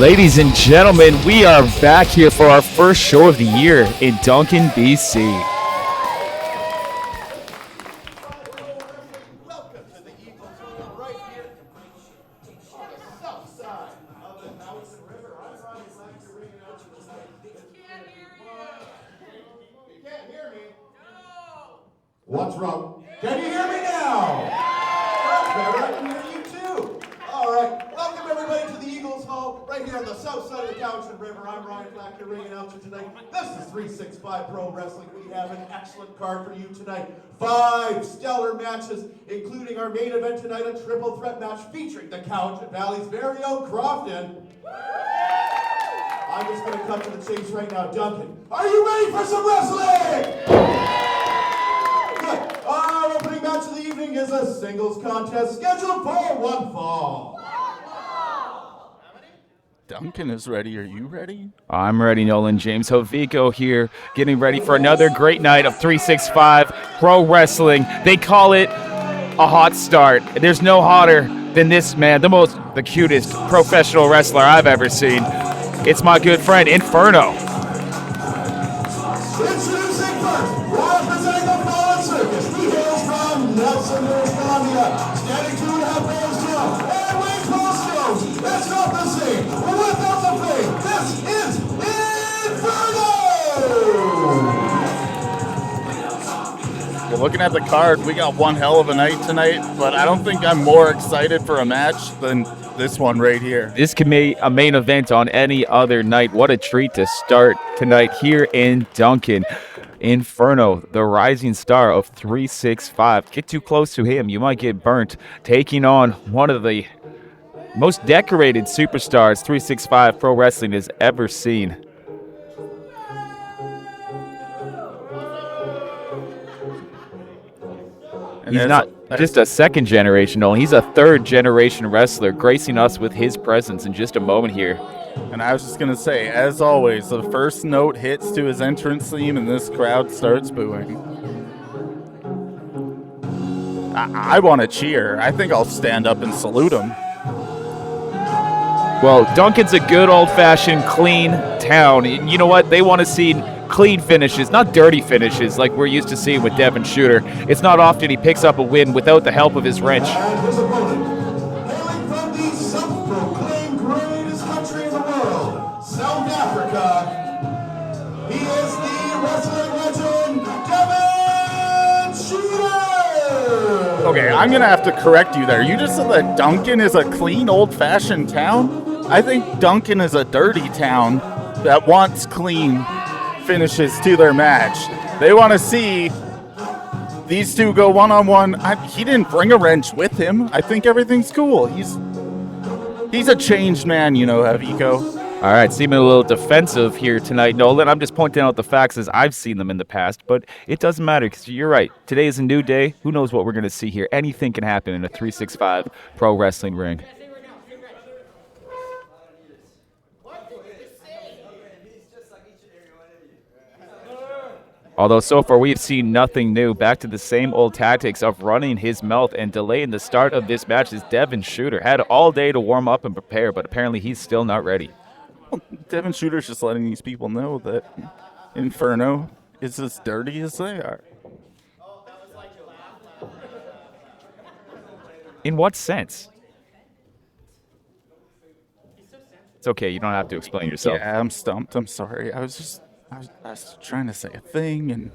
Ladies and gentlemen, we are back here for our first show of the year in Duncan, BC. Welcome to the Eagles Home right here on the south side of the Harlequin River. I'm Ronny, glad you're ringing out to this night. Can't hear you. You can't hear me? No. What's wrong? Can you hear me now? That's better. I can hear you too. All right. Welcome everybody to the Eagles Home right here on the south side of the Cadwell River. I'm Ryan Blacker ringing out to tonight. This is 365 Pro Wrestling. We have an excellent card for you tonight. 5 stellar matches, including our main event tonight, a triple threat match featuring the Cowichan Valley's very own Krofton. I'm just going to cut to the chase right now. Duncan, are you ready for some wrestling? Good. Our opening match of the evening is a singles contest scheduled for one fall. Duncan is ready. Are you ready? I'm ready, Nolan. James Haviko here, getting ready for another great night of 365 Pro Wrestling. They call it a hot start. There's no hotter than this man, the cutest professional wrestler I've ever seen. It's my good friend, Inferno. Introducing first, representing the Fallen Circus, he hails from Nelson, British Columbia, standing 2.5 miles tall, and weighs most stones. That's not the same, but without the fame, this is Inferno! Well, looking at the card, we got one hell of a night tonight, but I don't think I'm more excited for a match than this one right here. This can be a main event on any other night. What a treat to start tonight here in Duncan. Inferno, the rising star of 365. Get too close to him, you might get burnt. Taking on one of the most decorated superstars 365 Pro Wrestling has ever seen. And He's not just a second generation, Nolan. He's a third generation wrestler, gracing us with his presence in just a moment here. And I was just going to say, as always, the first note hits to his entrance theme and this crowd starts booing. I want to cheer. I think I'll stand up and salute him. Well, Duncan's a good old-fashioned clean town. And you know what? They want to see clean finishes, not dirty finishes like we're used to seeing with Devon Shooter. It's not often he picks up a win without the help of his wrench. And his opponent, hailing from the self-proclaimed greatest country in the world, South Africa, he is the wrestling legend, Devon Shooter! Okay, I'm going to have to correct you there. You just said that Duncan is a clean, old-fashioned town? I think Duncan is a dirty town that wants clean finishes to their match. They want to see these two go one-on-one. He didn't bring a wrench with him. I think everything's cool. He's a changed man, you know, Haviko. All right, seeming a little defensive here tonight, Nolan. I'm just pointing out the facts as I've seen them in the past, but it doesn't matter because you're right. Today is a new day. Who knows what we're going to see here? Anything can happen in a 365 Pro Wrestling ring. Although so far we've seen nothing new. Back to the same old tactics of running his mouth and delaying the start of this match as Devon Shooter had all day to warm up and prepare, but apparently he's still not ready. Well, Devon Shooter's just letting these people know that Inferno is as dirty as they are. In what sense? It's okay, you don't have to explain yourself. Yeah, I'm stumped. I'm sorry. I was trying to say a thing, and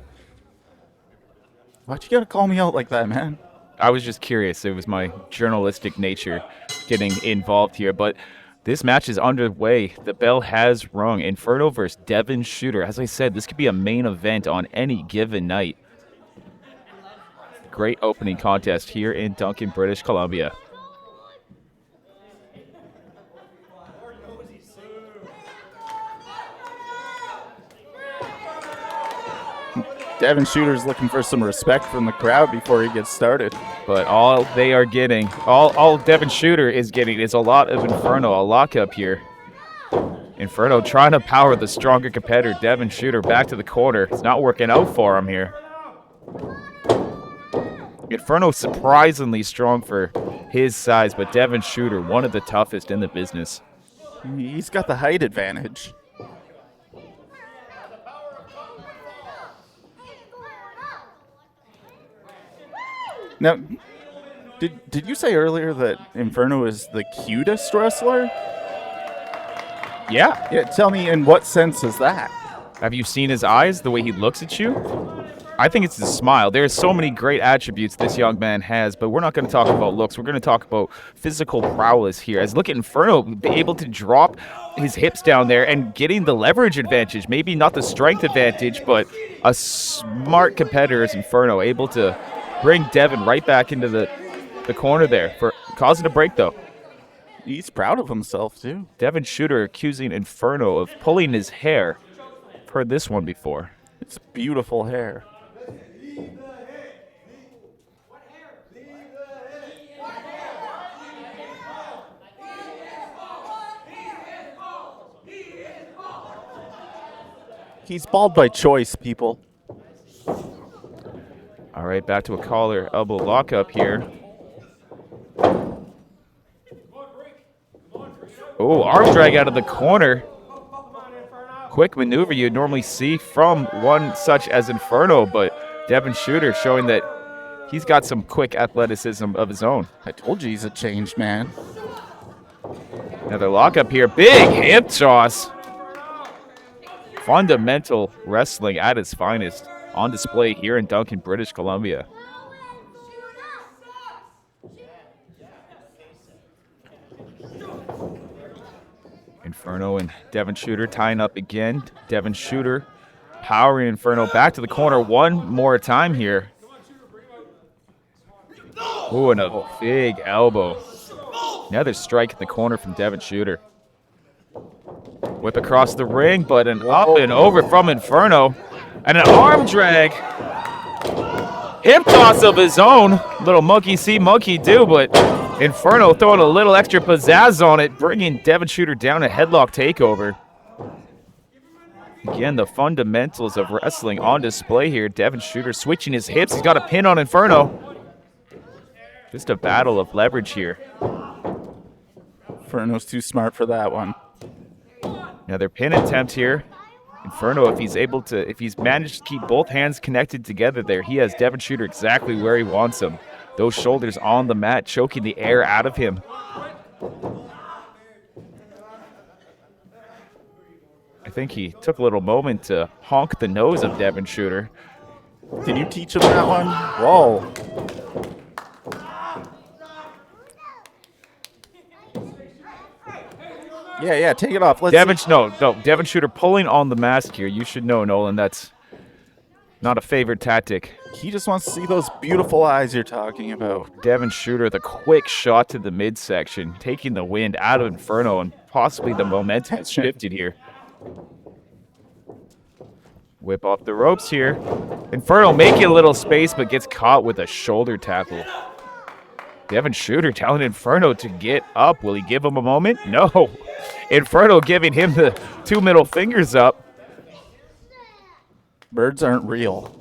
why'd you gotta call me out like that, man? I was just curious. It was my journalistic nature getting involved here, but this match is underway. The bell has rung. Inferno versus Devon Shooter. As I said, this could be a main event on any given night. Great opening contest here in Duncan, British Columbia. Devon Shooter's looking for some respect from the crowd before he gets started. But all they are getting, all Devon Shooter is getting is a lot of Inferno, a lockup here. Inferno trying to power the stronger competitor, Devon Shooter, back to the corner. It's not working out for him here. Inferno surprisingly strong for his size, but Devon Shooter, one of the toughest in the business. He's got the height advantage. Now, did you say earlier that Inferno is the cutest wrestler? Yeah. Yeah, tell me, in what sense is that? Have you seen his eyes, the way he looks at you? I think it's his smile. There's so many great attributes this young man has, but we're not going to talk about looks. We're going to talk about physical prowess here. As look at Inferno, be able to drop his hips down there and getting the leverage advantage. Maybe not the strength advantage, but a smart competitor is Inferno, able to bring Devon right back into the corner there for causing a break, though. He's proud of himself, too. Devon Shooter accusing Inferno of pulling his hair. I've heard this one before. It's beautiful hair. He's bald by choice, people. All right, back to a collar elbow lockup here. Oh, arm drag out of the corner. Quick maneuver you'd normally see from one such as Inferno, but Devon Shooter showing that he's got some quick athleticism of his own. I told you he's a changed man. Another lockup here. Big hip toss. Fundamental wrestling at its finest on display here in Duncan, British Columbia. Inferno and Devon Shooter tying up again. Devon Shooter powering Inferno back to the corner one more time here. Ooh, and a big elbow. Another strike in the corner from Devon Shooter. Whip across the ring, but an up and over from Inferno. And an arm drag. Hip toss of his own. Little monkey see, monkey do, but Inferno throwing a little extra pizzazz on it, bringing Devon Shooter down a headlock takeover. Again, the fundamentals of wrestling on display here. Devon Shooter switching his hips. He's got a pin on Inferno. Just a battle of leverage here. Inferno's too smart for that one. Another pin attempt here. Inferno, if he's managed to keep both hands connected together there, he has Devon Shooter exactly where he wants him. Those shoulders on the mat, choking the air out of him. I think he took a little moment to honk the nose of Devon Shooter. Did you teach him that one? Whoa. Yeah, take it off. Devon Shooter pulling on the mask here. You should know, Nolan, that's not a favorite tactic. He just wants to see those beautiful eyes you're talking about. Devon Shooter, the quick shot to the midsection, taking the wind out of Inferno, and possibly the momentum has shifted here. Whip off the ropes here. Inferno making a little space, but gets caught with a shoulder tackle. Devon Shooter telling Inferno to get up. Will he give him a moment? No. Inferno giving him the two middle fingers up. Birds aren't real.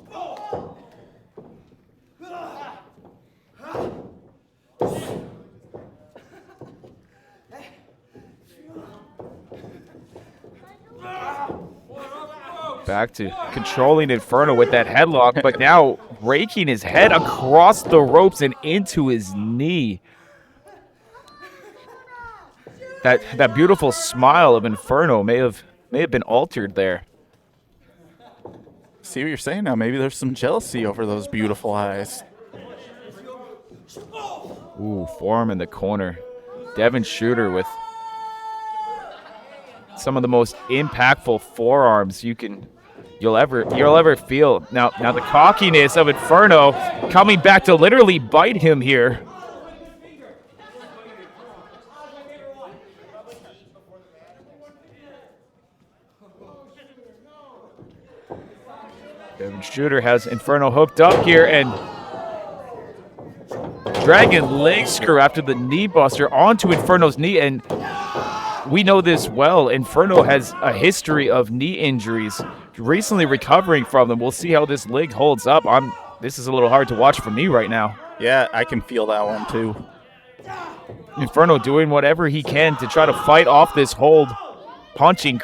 Back to controlling Inferno with that headlock, but now raking his head across the ropes and into his knee. That beautiful smile of Inferno may have been altered there. See what you're saying now? Maybe there's some jealousy over those beautiful eyes. Ooh, forearm in the corner. Devon Shooter with some of the most impactful forearms you'll ever feel. Now the cockiness of Inferno coming back to literally bite him here. Devon Shooter has Inferno hooked up here and dragging leg screw after the knee buster onto Inferno's knee, and we know this well. Inferno has a history of knee injuries, recently recovering from them. We'll see how this leg holds up. This is a little hard to watch for me right now. Yeah, I can feel that one too. Inferno doing whatever he can to try to fight off this hold. Punching,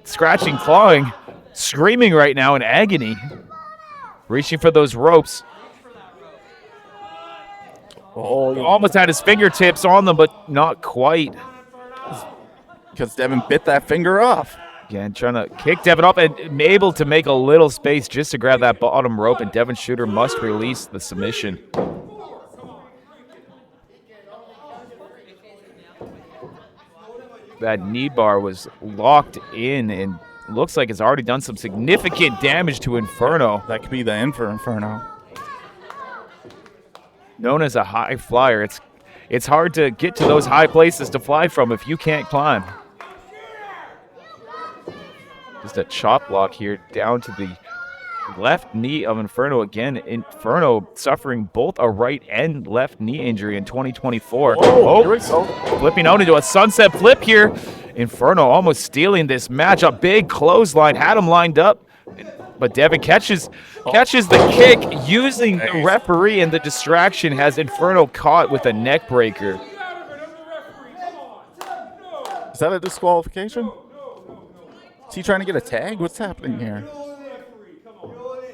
scratching, clawing, screaming right now in agony. Reaching for those ropes. Oh, almost had his fingertips on them, but not quite. Because Devon bit that finger off. Again, trying to kick Devon up and able to make a little space just to grab that bottom rope, and Devon Shooter must release the submission. That knee bar was locked in and looks like it's already done some significant damage to Inferno. That could be the end for Inferno. Known as a high flyer, it's hard to get to those high places to fly from if you can't climb. Just a chop block here down to the left knee of Inferno again. Inferno suffering both a right and left knee injury in 2024. Here we go. Flipping out into a sunset flip here. Inferno almost stealing this match. A big clothesline had him lined up. But Devon catches the kick using the referee, and the distraction has Inferno caught with a neck breaker. Is that a disqualification? Is he trying to get a tag? What's happening here?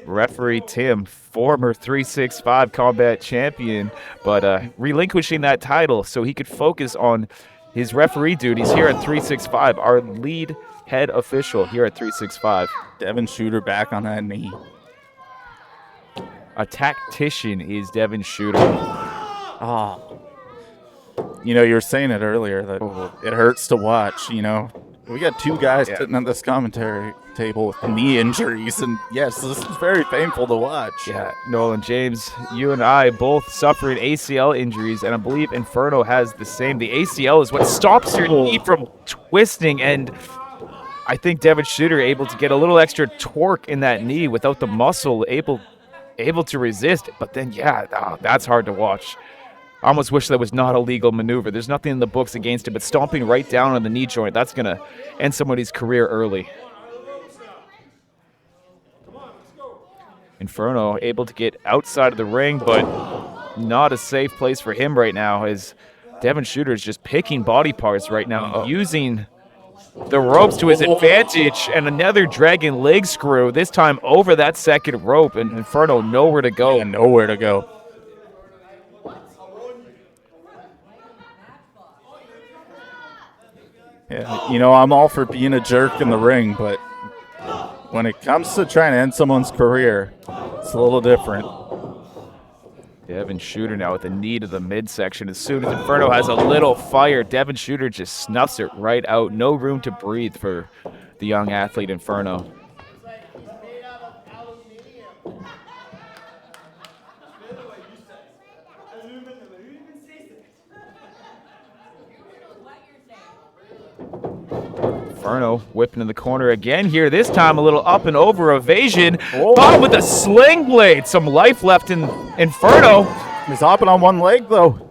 Referee Tim, former 365 combat champion, but relinquishing that title so he could focus on his referee duties here at 365, our lead head official here at 365. Devon Shooter back on that knee. A tactician is Devon Shooter. Oh. You know, you were saying it earlier that it hurts to watch, you know. We got two guys sitting at this commentary table with knee injuries, and yes, this is very painful to watch. Yeah, Nolan, James, you and I both suffering ACL injuries, and I believe Inferno has the same. The ACL is what stops your knee from twisting, and I think Devon Shooter able to get a little extra torque in that knee without the muscle able to resist. But then, that's hard to watch. I almost wish that was not a legal maneuver. There's nothing in the books against it, but stomping right down on the knee joint, that's going to end somebody's career early. Inferno able to get outside of the ring, but not a safe place for him right now, as Devon Shooter is just picking body parts right now, using the ropes to his advantage, and another dragon leg screw, this time over that second rope, and Inferno nowhere to go. Yeah, nowhere to go. Yeah, you know, I'm all for being a jerk in the ring, but when it comes to trying to end someone's career, it's a little different. Devon Shooter now with the knee to the midsection. As soon as Inferno has a little fire, Devon Shooter just snuffs it right out. No room to breathe for the young athlete Inferno. Inferno whipping in the corner again here. This time a little up and over evasion. Caught with a sling blade. Some life left in Inferno. He's hopping on one leg, though.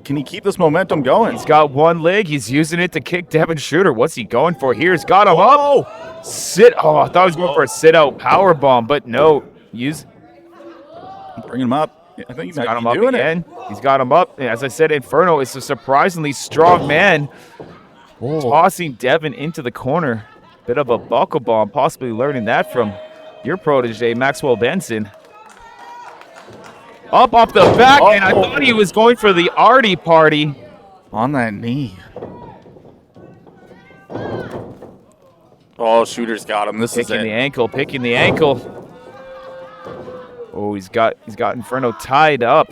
Can he keep this momentum going? He's got one leg. He's using it to kick Devon Shooter. What's he going for here? He's got him up. Oh, I thought he was going for a sit-out power bomb, but no. Bring him up. I think he's got him up again. He's got him up. As I said, Inferno is a surprisingly strong man. Tossing Devon into the corner. Bit of a buckle bomb, possibly learning that from your protege, Maxwell Benson. Up off the back, and I thought he was going for the arty party. On that knee. Oh, Shooter's got him. This is it. Picking the ankle. Oh, he's got Inferno tied up.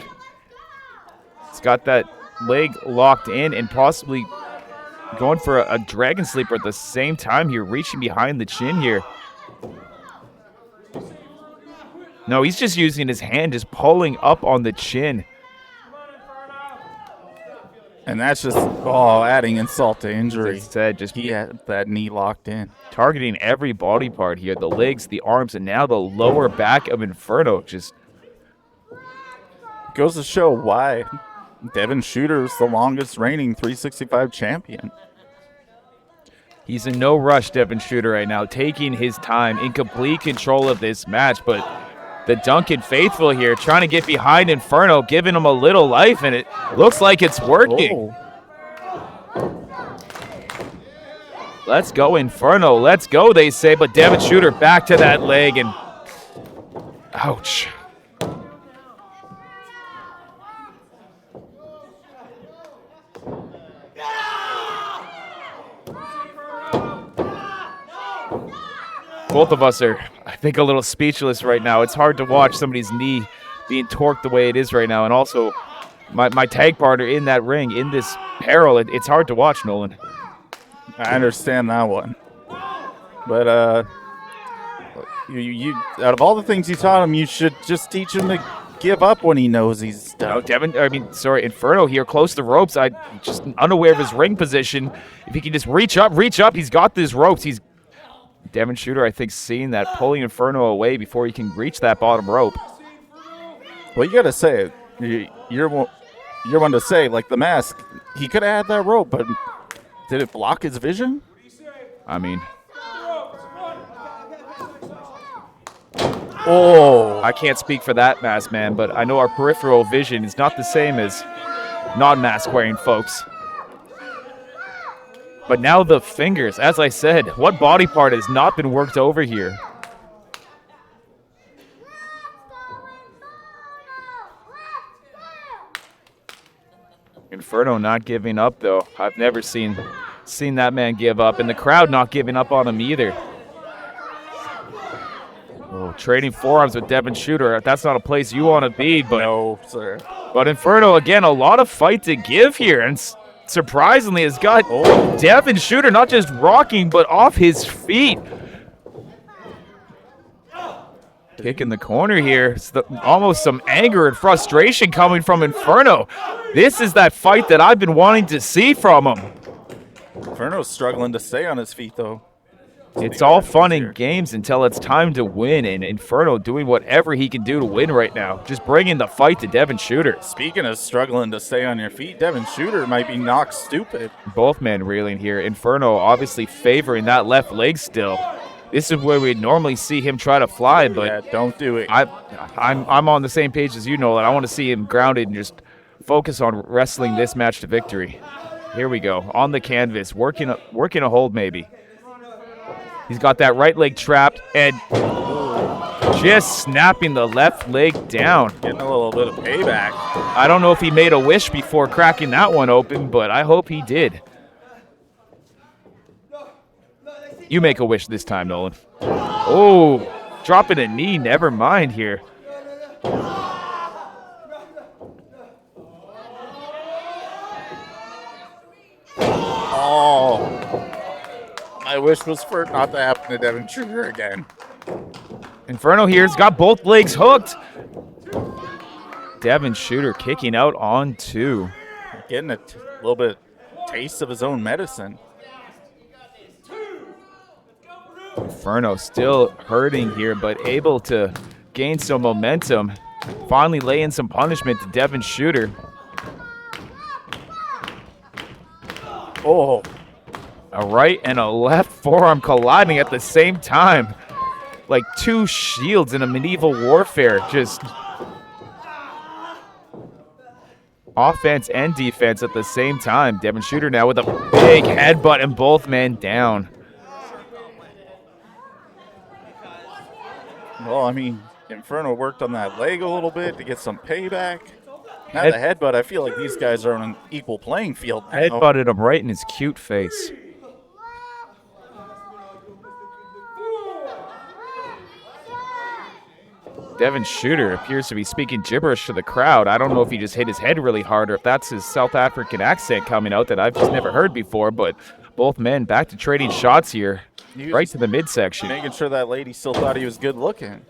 He's got that leg locked in and possibly going for a dragon sleeper at the same time here, reaching behind the chin here. No, he's just using his hand, just pulling up on the chin. And that's just, adding insult to injury. As I said, he had that knee locked in. Targeting every body part here, the legs, the arms, and now the lower back of Inferno. Just goes to show why Devon Shooter is the longest reigning 365 champion. He's in no rush, Devon Shooter, right now, taking his time, in complete control of this match, but The Duncan faithful here trying to get behind Inferno, giving him a little life, and it looks like it's working. Let's go, Inferno. Let's go, they say, but Devon Shooter back to that leg, and ouch. Both of us are, I think, a little speechless right now. It's hard to watch somebody's knee being torqued the way it is right now. And also, my tag partner in that ring, in this peril, it's hard to watch, Nolan. I understand that one. But you out of all the things you taught him, you should just teach him to give up when he knows he's done. No, Inferno here, close to the ropes. I just unaware of his ring position. If he can just reach up, he's got these ropes. Devon Shooter, I think, seeing that, pulling Inferno away before he can reach that bottom rope. Well, you got to say it. You're one to say, like the mask, he could have had that rope, but did it block his vision? I mean, I can't speak for that mask, man, but I know our peripheral vision is not the same as non-mask wearing folks. But now the fingers, as I said, what body part has not been worked over here? Inferno not giving up, though. I've never seen that man give up, and the crowd not giving up on him either. Oh, trading forearms with Devon Shooter. That's not a place you want to be, but no, sir. But Inferno, again, a lot of fight to give here, and surprisingly has got Devon Shooter not just rocking, but off his feet. Kick in the corner here. Almost some anger and frustration coming from Inferno. This is that fight that I've been wanting to see from him. Inferno's struggling to stay on his feet, though. It's all fun and games until it's time to win, and Inferno doing whatever he can do to win right now. Just bringing the fight to Devon Shooter. Speaking of struggling to stay on your feet, Devon Shooter might be knocked stupid. Both men reeling here. Inferno obviously favoring that left leg still. This is where we'd normally see him try to fly, but yeah, don't do it. I'm on the same page as you, Nolan. I want to see him grounded and just focus on wrestling this match to victory. Here we go. On the canvas, working a hold maybe. He's got that right leg trapped and just snapping the left leg down. Getting a little bit of payback. I don't know if he made a wish before cracking that one open, but I hope he did. You make a wish this time, Nolan. Oh, dropping a knee. Never mind here. Oh. My wish was for it not to happen to Devon Shooter again. Inferno here's got both legs hooked. Devon Shooter kicking out on two. Getting a little bit taste of his own medicine. Inferno still hurting here, but able to gain some momentum. Finally laying some punishment to Devon Shooter. Oh. A right and a left forearm colliding at the same time. Like two shields in a medieval warfare. Just offense and defense at the same time. Devon Shooter now with a big headbutt and both men down. Well, I mean, Inferno worked on that leg a little bit to get some payback. Now the headbutt, I feel like these guys are on an equal playing field now. Headbutted him right in his cute face. Devon Shooter appears to be speaking gibberish to the crowd. I don't know if he just hit his head really hard or if that's his South African accent coming out that I've just never heard before, but both men back to trading shots here, right to the midsection. Making sure that lady still thought he was good looking.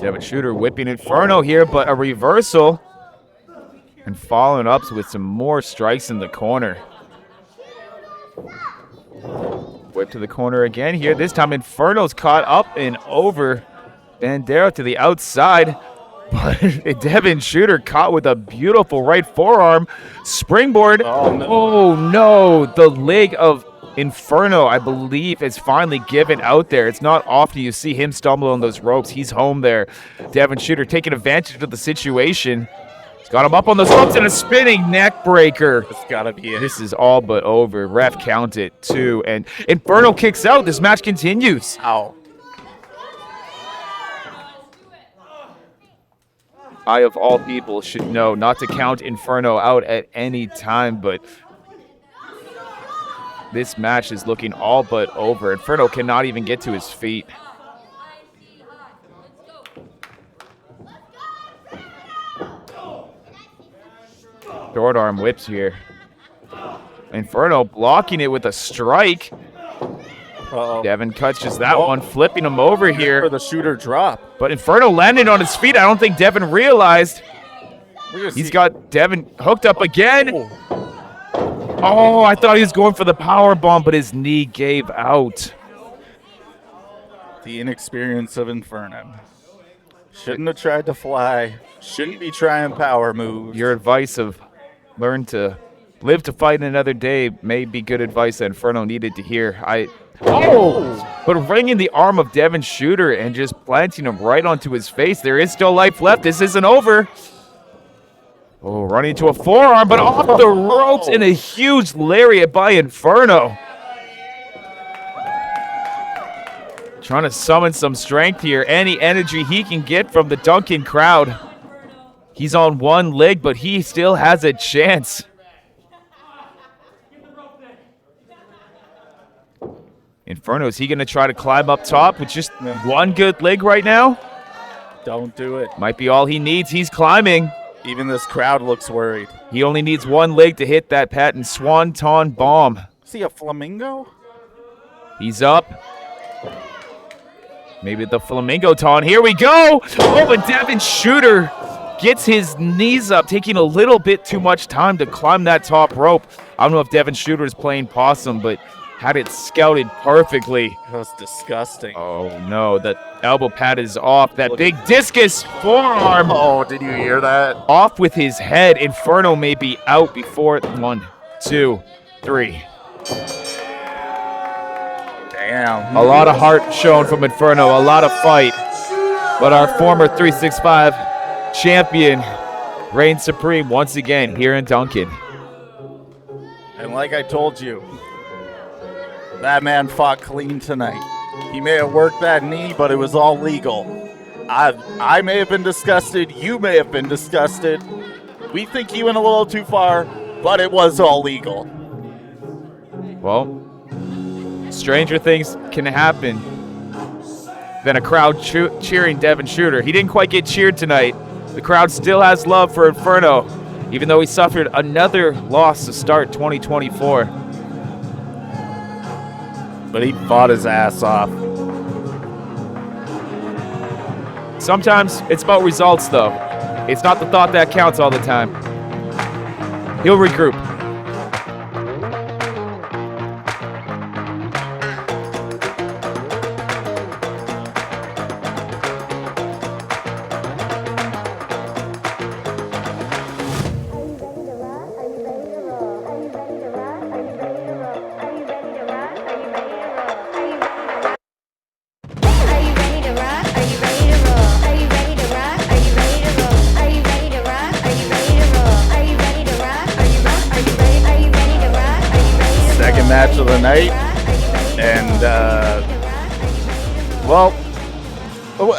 Devon Shooter whipping Inferno here, but a reversal. And following up with some more strikes in the corner. Whip to the corner again here. This time Inferno's caught up and over. Bandera to the outside. But Devon Shooter caught with a beautiful right forearm. Springboard. Oh, no. Oh, no. The leg of Inferno, I believe, is finally given out there. It's not often you see him stumble on those ropes. He's home there. Devon Shooter taking advantage of the situation. He's got him up on those ropes and a spinning neck breaker. It's gotta be it. This is all but over. Ref count it 2. And Inferno kicks out. This match continues. Ow. I, of all people, should know not to count Inferno out at any time, but this match is looking all but over. Inferno cannot even get to his feet. Short arm whips here. Inferno blocking it with a strike. Devon catches that one, flipping him over here. For the shooter drop. But Inferno landed on his feet. I don't think Devon realized. He's got Devon hooked up again. Oh, I thought he was going for the power bomb, but his knee gave out. The inexperience of Inferno. Shouldn't have tried to fly. Shouldn't be trying power moves. Your advice of learn to live to fight another day may be good advice that Inferno needed to hear. But ringing the arm of Devon Shooter and just planting him right onto his face. There is still life left. This isn't over. Oh, running into a forearm, but off the ropes in a huge lariat by Inferno. Trying to summon some strength here. Any energy he can get from the Duncan crowd. He's on one leg, but he still has a chance. Inferno, is he going to try to climb up top with just one good leg right now? Don't do it. Might be all he needs. He's climbing. Even this crowd looks worried. He only needs one leg to hit that patent swanton bomb. See a flamingo? He's up. Maybe the flamingo taunt. Here we go. Oh, but Devon Shooter gets his knees up, taking a little bit too much time to climb that top rope. I don't know if Devon Shooter is playing possum, but had it scouted perfectly. That was disgusting. Oh, no. That elbow pad is off. That big discus forearm. Oh, did you hear that? Off with his head. Inferno may be out before 1, 2, 3. Damn. A lot of heart shown from Inferno. A lot of fight. But our former 365 champion reigns supreme once again here in Duncan. And like I told you, that man fought clean tonight. He may have worked that knee, but it was all legal. I may have been disgusted. You may have been disgusted. We think he went a little too far, but it was all legal. Well, stranger things can happen than a crowd cheering Devon Shooter. He didn't quite get cheered tonight. The crowd still has love for Inferno, even though he suffered another loss to start 2024. But he fought his ass off. Sometimes it's about results, though. It's not the thought that counts all the time. He'll regroup. Match of the night, and well,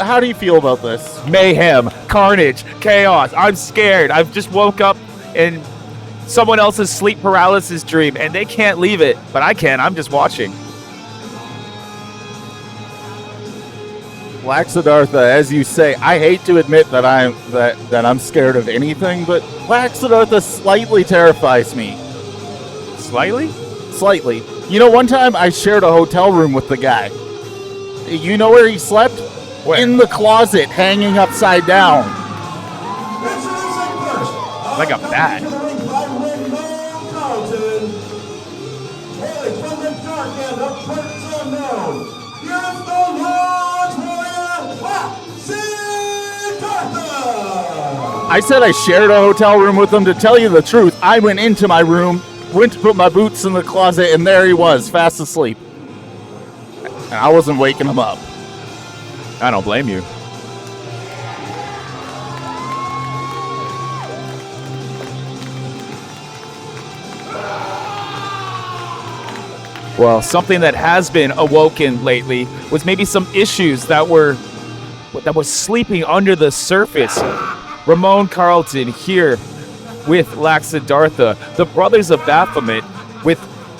how do you feel about this? Mayhem, carnage, chaos. I'm scared. I've just woke up in someone else's sleep paralysis dream, and they can't leave it, but I can. I'm just watching. Black Siddartha, as you say, I hate to admit that I'm scared of anything, but Black Siddartha slightly terrifies me. Slightly? Slightly. You know, one time I shared a hotel room with the guy. You know where he slept? Where? In the closet, hanging upside down. Like a bat. I said I shared a hotel room with him. To tell you the truth, I went into my room, went to put my boots in the closet, and there he was, fast asleep. And I wasn't waking him up. I don't blame you. Well, something that has been awoken lately was maybe some issues that were sleeping under the surface. Ramon Carlton here with Siddartha, the brothers of Baphomet with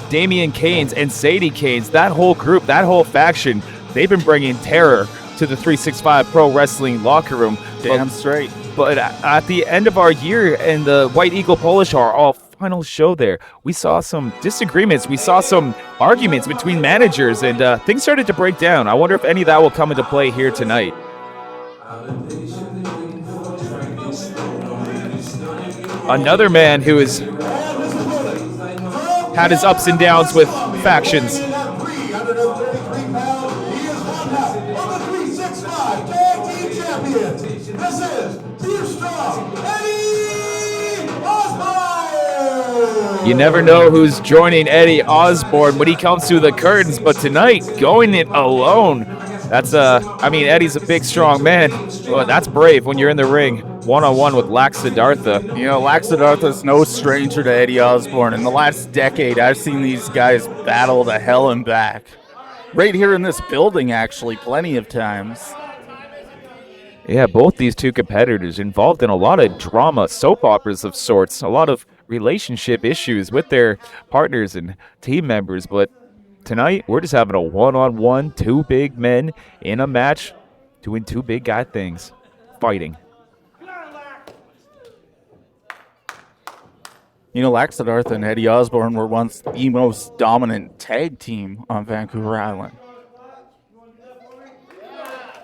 Damien Caines and Sadie Caines. That whole group, that whole faction, they've been bringing terror to the 365 Pro Wrestling locker room. Damn straight. But at the end of our year in the White Eagle Polish our final show there, we saw some disagreements. We saw some arguments between managers, and things started to break down. I wonder if any of that will come into play here tonight. Another man who has had his ups and downs with factions. You never know who's joining Eddie Osbourne when he comes through the curtains, but tonight, going it alone. That's Eddie's a big, strong man. Well, that's brave when you're in the ring, one-on-one with Siddartha. You know, Siddartha's no stranger to Eddie Osbourne. In the last decade, I've seen these guys battle to hell and back. Right here in this building, actually, plenty of times. Yeah, both these two competitors involved in a lot of drama, soap operas of sorts, a lot of relationship issues with their partners and team members. But tonight, we're just having a one-on-one, two big men in a match doing two big guy things, fighting. You know, Siddartha and Eddie Osbourne were once the most dominant tag team on Vancouver Island.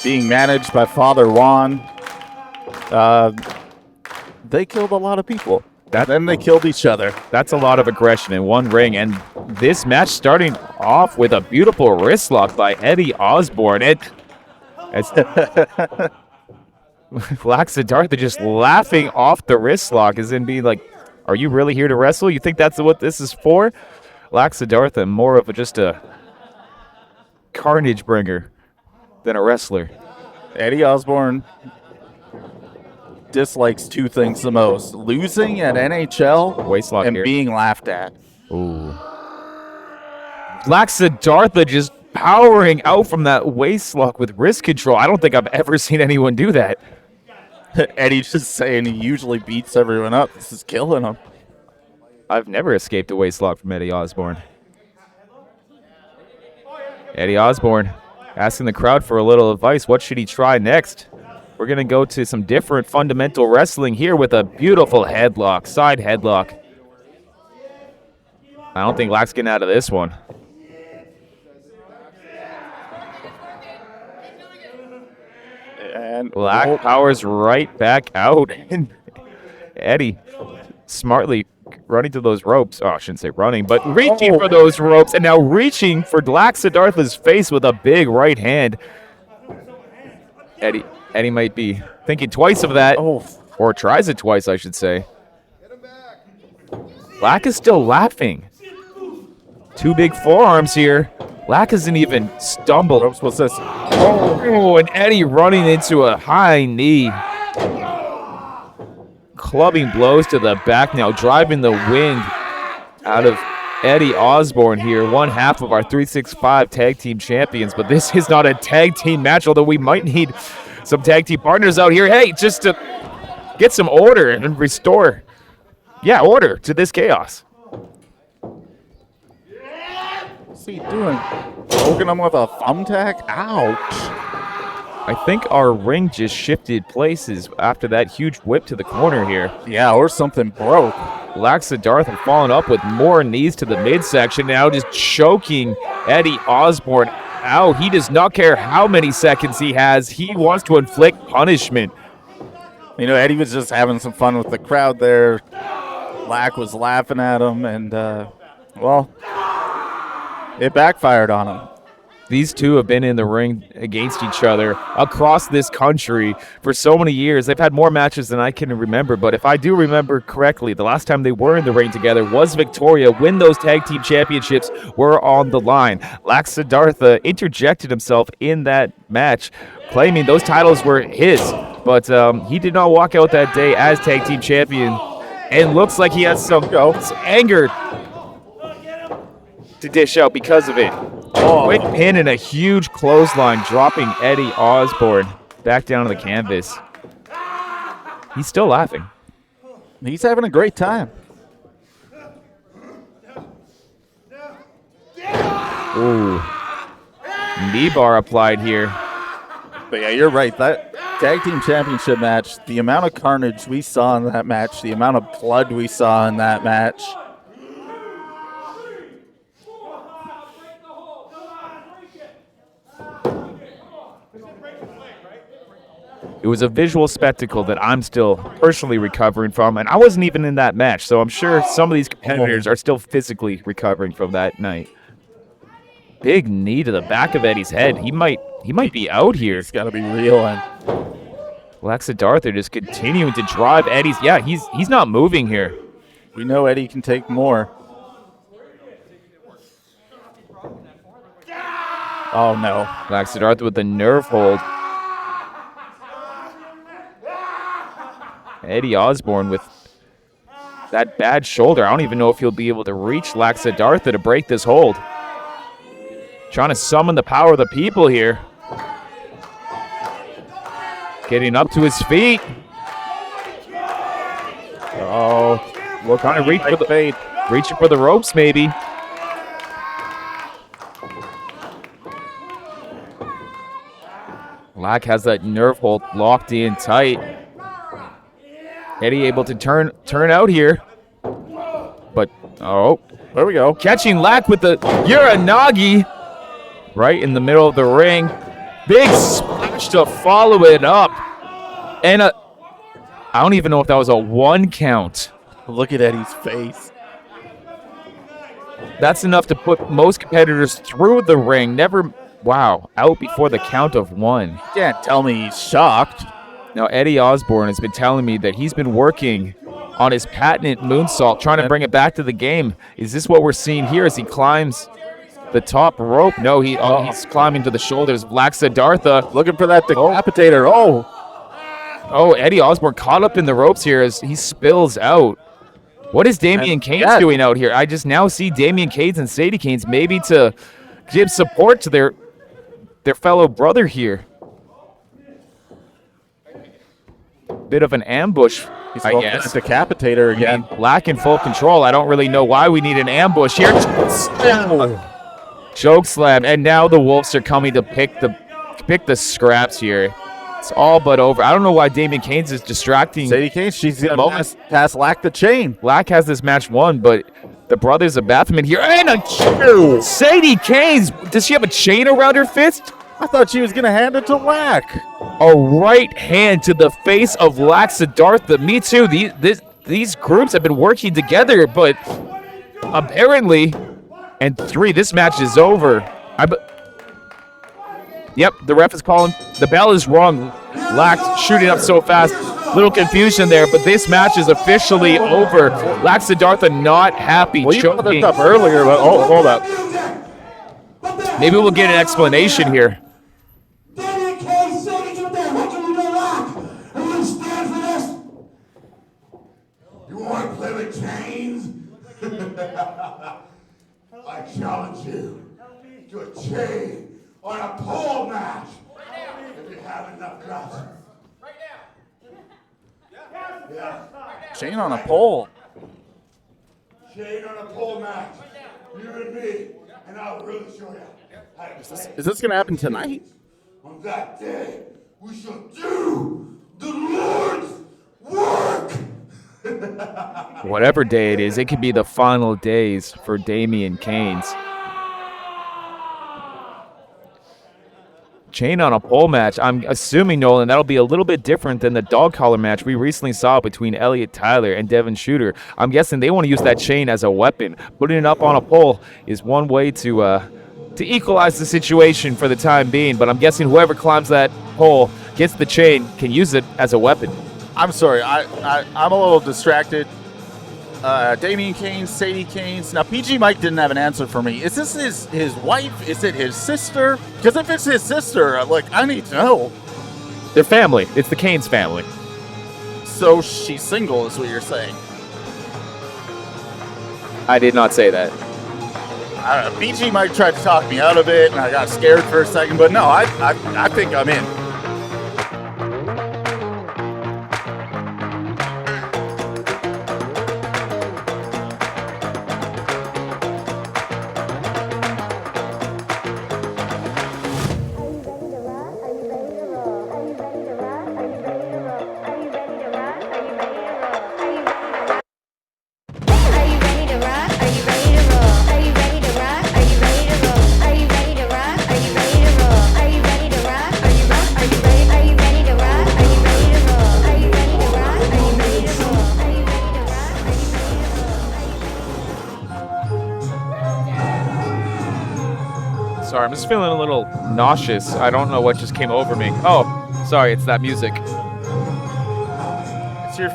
Being managed by Father Juan, they killed a lot of people. Then they killed each other. That's a lot of aggression in one ring. And this match starting off with a beautiful wrist lock by Eddie Osbourne. Siddartha just laughing off the wrist lock as in being like, are you really here to wrestle? You think that's what this is for? Siddartha, more of just a carnage bringer than a wrestler. Eddie Osbourne dislikes two things the most: losing at NHL Waistlock and here. being laughed at. Ooh. Siddartha just powering out from that waistlock with wrist control. I don't think I've ever seen anyone do that. Eddie just saying he usually beats everyone up. This is killing him. I've never escaped a waistlock from Eddie Osbourne. Eddie Osbourne asking the crowd for a little advice. What should he try next? We're going to go to some different fundamental wrestling here with a beautiful headlock, side headlock. I don't think Lack's getting out of this one. And Lack powers right back out. And Eddie smartly running to those ropes. Oh, I shouldn't say running, but reaching for those ropes and now reaching for Siddartha's face with a big right hand. Eddie might be thinking twice of that, or tries it twice, I should say. Lack is still laughing. Two big forearms here. Lack hasn't even stumbled. What's this? Oh, and Eddie running into a high knee. Clubbing blows to the back now, driving the wind out of Eddie Osbourne here, one half of our 365 tag team champions. But this is not a tag team match, although we might need some tag team partners out here. Hey, just to get some order and restore, order to this chaos. What's he doing? Poking him with a thumbtack? Ouch. I think our ring just shifted places after that huge whip to the corner here. Yeah, or something broke. Siddartha falling up with more knees to the midsection now, just choking Eddie Osbourne out. He does not care how many seconds he has. He wants to inflict punishment. You know, Eddie was just having some fun with the crowd there. Lack was laughing at him, and, it backfired on him. These two have been in the ring against each other across this country for so many years. They've had more matches than I can remember, but if I do remember correctly, the last time they were in the ring together was Victoria when those tag team championships were on the line. Siddartha interjected himself in that match, claiming those titles were his, but he did not walk out that day as tag team champion, and looks like he has some anger to dish out because of it. Quick pin and a huge clothesline, dropping Eddie Osbourne back down to the canvas. He's still laughing. He's having a great time. Ooh. Knee bar applied here. But yeah, you're right. That tag team championship match, the amount of carnage we saw in that match, the amount of blood we saw in that match. It was a visual spectacle that I'm still personally recovering from, and I wasn't even in that match, so I'm sure some of these competitors are still physically recovering from that night. Big knee to the back of Eddie's head. He might be out here. It's got to be real. And Siddartha just continuing to drive Eddie's. Yeah, he's not moving here. we know Eddie can take more. Oh, no. Siddartha with the nerve hold. Eddie Osbourne with that bad shoulder. I don't even know if he'll be able to reach Siddartha to break this hold. Trying to summon the power of the people here. Getting up to his feet. Oh, We're trying to reaching for the ropes, maybe. Lack has that nerve hold locked in tight. Eddie able to turn out here. But, there we go. catching Lack with the Uranagi right in the middle of the ring. Big splash to follow it up. And I don't even know if that was a 1 count. Look at Eddie's face. That's enough to put most competitors through the ring. Out before the count of 1. Can't tell me he's shocked. Now, Eddie Osbourne has been telling me that he's been working on his patented moonsault, trying to bring it back to the game. Is this what we're seeing here as he climbs the top rope? No, he's climbing to the shoulders of Siddartha. Looking for that decapitator. Oh, Eddie Osbourne caught up in the ropes here as he spills out. What is Damien Caines doing out here? I just now see Damien Caines and Sadie Caines maybe to give support to their fellow brother here. Bit of an ambuch, I guess. Decapitator again. Lack in full control. I don't really know why we need an ambush here. Choke slam, and now the Wolves are coming to pick the scraps here. It's all but over. I don't know why Damien Caines is distracting. Sadie Caines, she's going to pass Lack the chain. Lack has this match won, but the brothers of Baphomet here. And a Sadie Caines. Does she have a chain around her fist? I thought she was going to hand it to Lack. A right hand to the face of Siddartha. Me too. These groups have been working together, but apparently, and 3, this match is over. Yep, the ref is calling. The bell is rung. Lack shooting up so fast. Little confusion there, but this match is officially over. Siddartha not happy. Well, you brought this up earlier, but hold up. Maybe we'll get an explanation here. Damien Caines, Sadie, what the heck are you doing, Lack? Are you gonna stand for this? You want to play with chains? I challenge you to a chain on a pole match. If you have enough guts. Right now. Yeah. Chain on a pole. Chain on a pole match. You and me. And I'll really show you how to play. Is this going to happen tonight? On that day, we shall do the Lord's work. Whatever day it is, it could be the final days for Damien Caines. Chain on a pole match. I'm assuming, Nolan, that'll be a little bit different than the dog collar match we recently saw between Elliot Tyler and Devon Shooter. I'm guessing they want to use that chain as a weapon. Putting it up on a pole is one way to to equalize the situation for the time being, but I'm guessing whoever climbs that pole, gets the chain, can use it as a weapon. I'm sorry, I'm a little distracted. Damien Caines, Sadie Caines. Now, PG Mike didn't have an answer for me. Is this his wife? Is it his sister? Because if it's his sister, I need to know. They're family. It's the Caines family. So she's single, is what you're saying? I did not say that. I don't know. PG Mike tried to talk me out of it, and I got scared for a second. But no, I think I'm in. Sorry, I'm just feeling a little nauseous. I don't know what just came over me. Oh, sorry, it's that music. It's your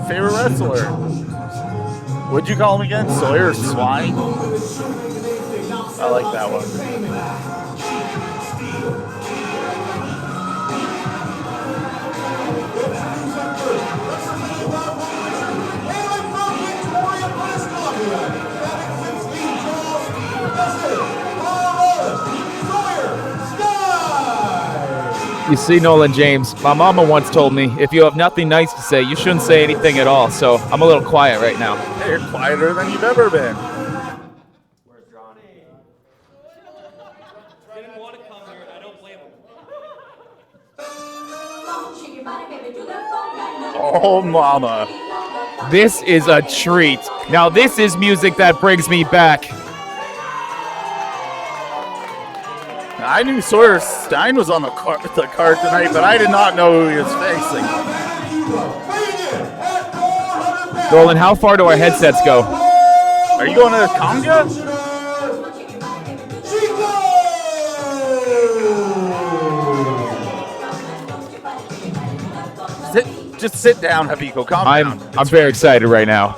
favorite wrestler. What'd you call him again? Sawyer Swine? I like that one. You see, Nolan James, my mama once told me, if you have nothing nice to say, you shouldn't say anything at all, so I'm a little quiet right now. Hey, you're quieter than you've ever been. Where's Ronny? Didn't want to come here, and I don't blame him. Oh, mama. This is a treat. Now, this is music that brings me back. I knew Sawyer Stein was on the card tonight, but I did not know who he was facing. Nolan, how far do our headsets go? Are you going to Conga? Just sit down, Haviko. Calm down. I'm very excited right now.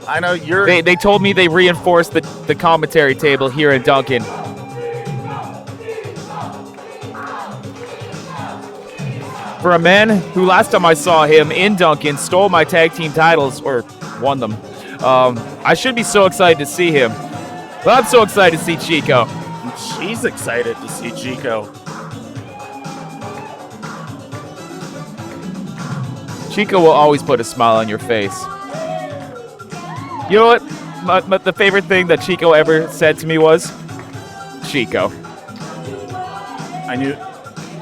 I know you're. They told me they reinforced the commentary table here in Duncan. For a man who last time I saw him in Duncan stole my tag team titles, or won them, I should be so excited to see him. But I'm so excited to see Chico. She's excited to see Chico. Chico will always put a smile on your face. You know what? The favorite thing that Chico ever said to me was, Chico.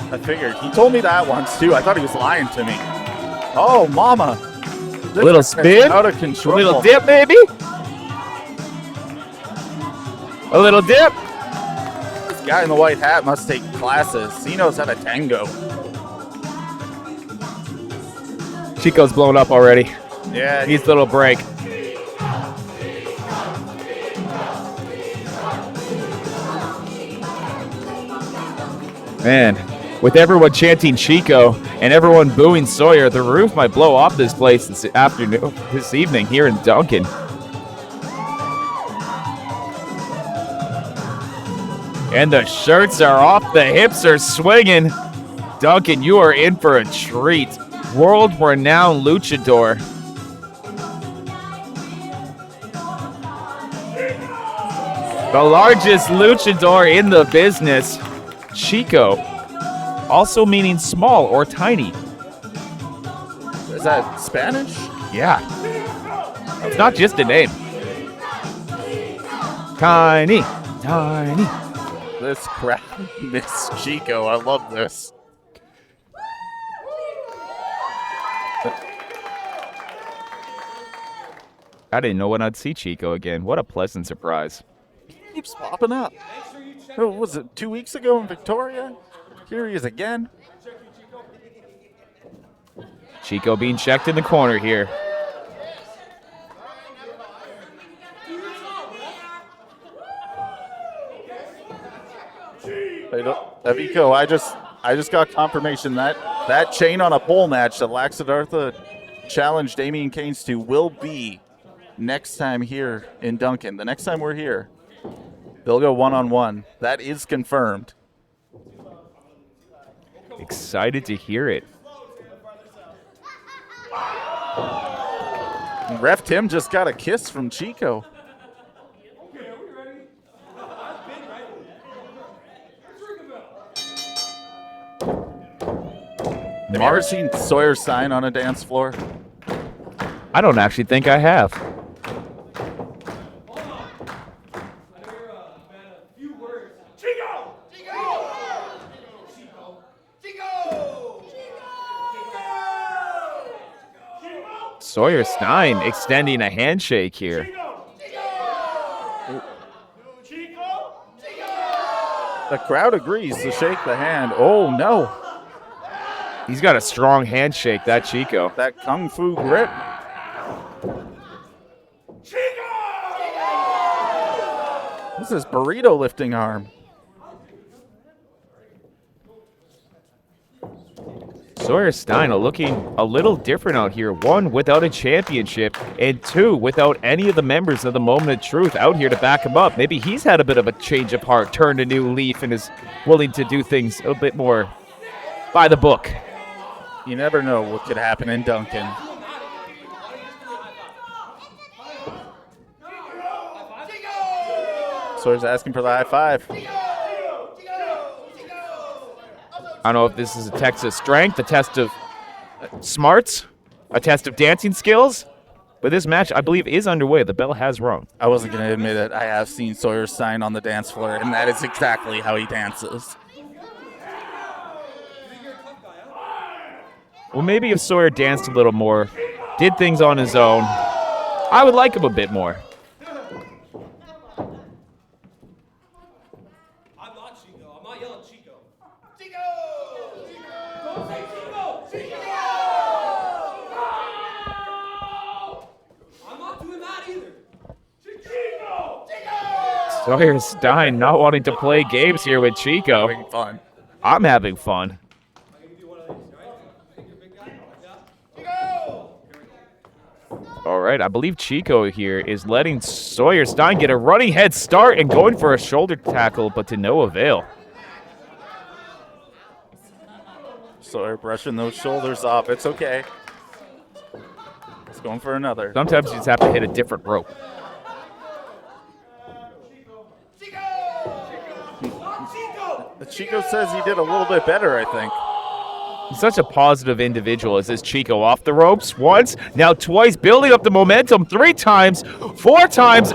I figured. He told me that once, too. I thought he was lying to me. Oh, mama. A little spin? Out of control. A little dip, maybe? A little dip? This guy in the white hat must take classes. He knows how to tango. Chico's blown up already. Yeah. Needs a little break. Man, with everyone chanting Chico and everyone booing Sawyer, the roof might blow off this place this evening here in Duncan. And the shirts are off, the hips are swinging. Duncan, you are in for a treat. World-renowned luchador. The largest luchador in the business. Chico, also meaning small or tiny. Is that Spanish? Yeah. It's not just a name. Tiny. This crowd miss Chico. I love this. I didn't know when I'd see Chico again. What a pleasant surprise. Keeps popping up. What was it, 2 weeks ago in Victoria? Here he is again. Chico being checked in the corner here. Haviko, I just got confirmation that chain on a pole match that Siddartha challenged Damien Caines to will be next time here in Duncan. The next time we're here, they'll go one-on-one. That is confirmed. Excited to hear it. And Ref Tim just got a kiss from Chico. Have you ever seen Sawyer Stein on a dance floor? I don't actually think I have. Sawyer Stein extending a handshake here. The crowd agrees to shake the hand. Oh, no. He's got a strong handshake, that Chico. That kung fu grip. This is burrito lifting arm. Sawyer Stein looking a little different out here. One, without a championship, and two, without any of the members of the Moment of Truth out here to back him up. Maybe he's had a bit of a change of heart, turned a new leaf, and is willing to do things a bit more by the book. You never know what could happen in Duncan. Sawyer's asking for the high five. I don't know if this is a test of strength, a test of smarts, a test of dancing skills, but this match, I believe, is underway. The bell has rung. I wasn't going to admit it. I have seen Sawyer Stein on the dance floor, and that is exactly how he dances. Well, maybe if Sawyer danced a little more, did things on his own, I would like him a bit more. I'm not Chico. I'm not yelling Chico. I'm not doing that either. Sawyer Stein not wanting to play games here with Chico. Having fun. I'm having fun. All right, I believe Chico here is letting Sawyer Stein get a running head start and going for a shoulder tackle, but to no avail. Sawyer brushing those shoulders off. It's okay. He's going for another. Sometimes you just have to hit a different rope. Chico says he did a little bit better, I think. He's such a positive individual as this Chico off the ropes once, now twice, building up the momentum 3 times, 4 times.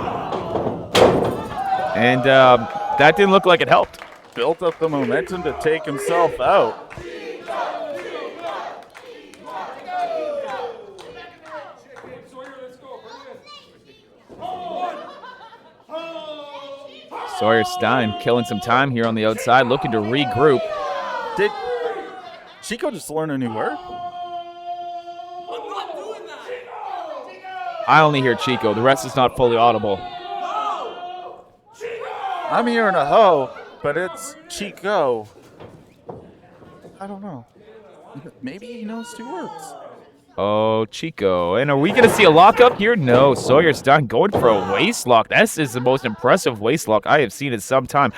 And that didn't look like it helped. Built up the momentum to take himself out. Sawyer Stein killing some time here on the outside, looking to regroup. Did Chico just learn a new word? I'm not doing that. I only hear Chico. The rest is not fully audible. I'm hearing a ho, but it's Chico. I don't know. Maybe he knows 2 words. Oh, Chico. And are we going to see a lockup here? No. Sawyer Stein going for a waist lock. This is the most impressive waist lock I have seen in some time.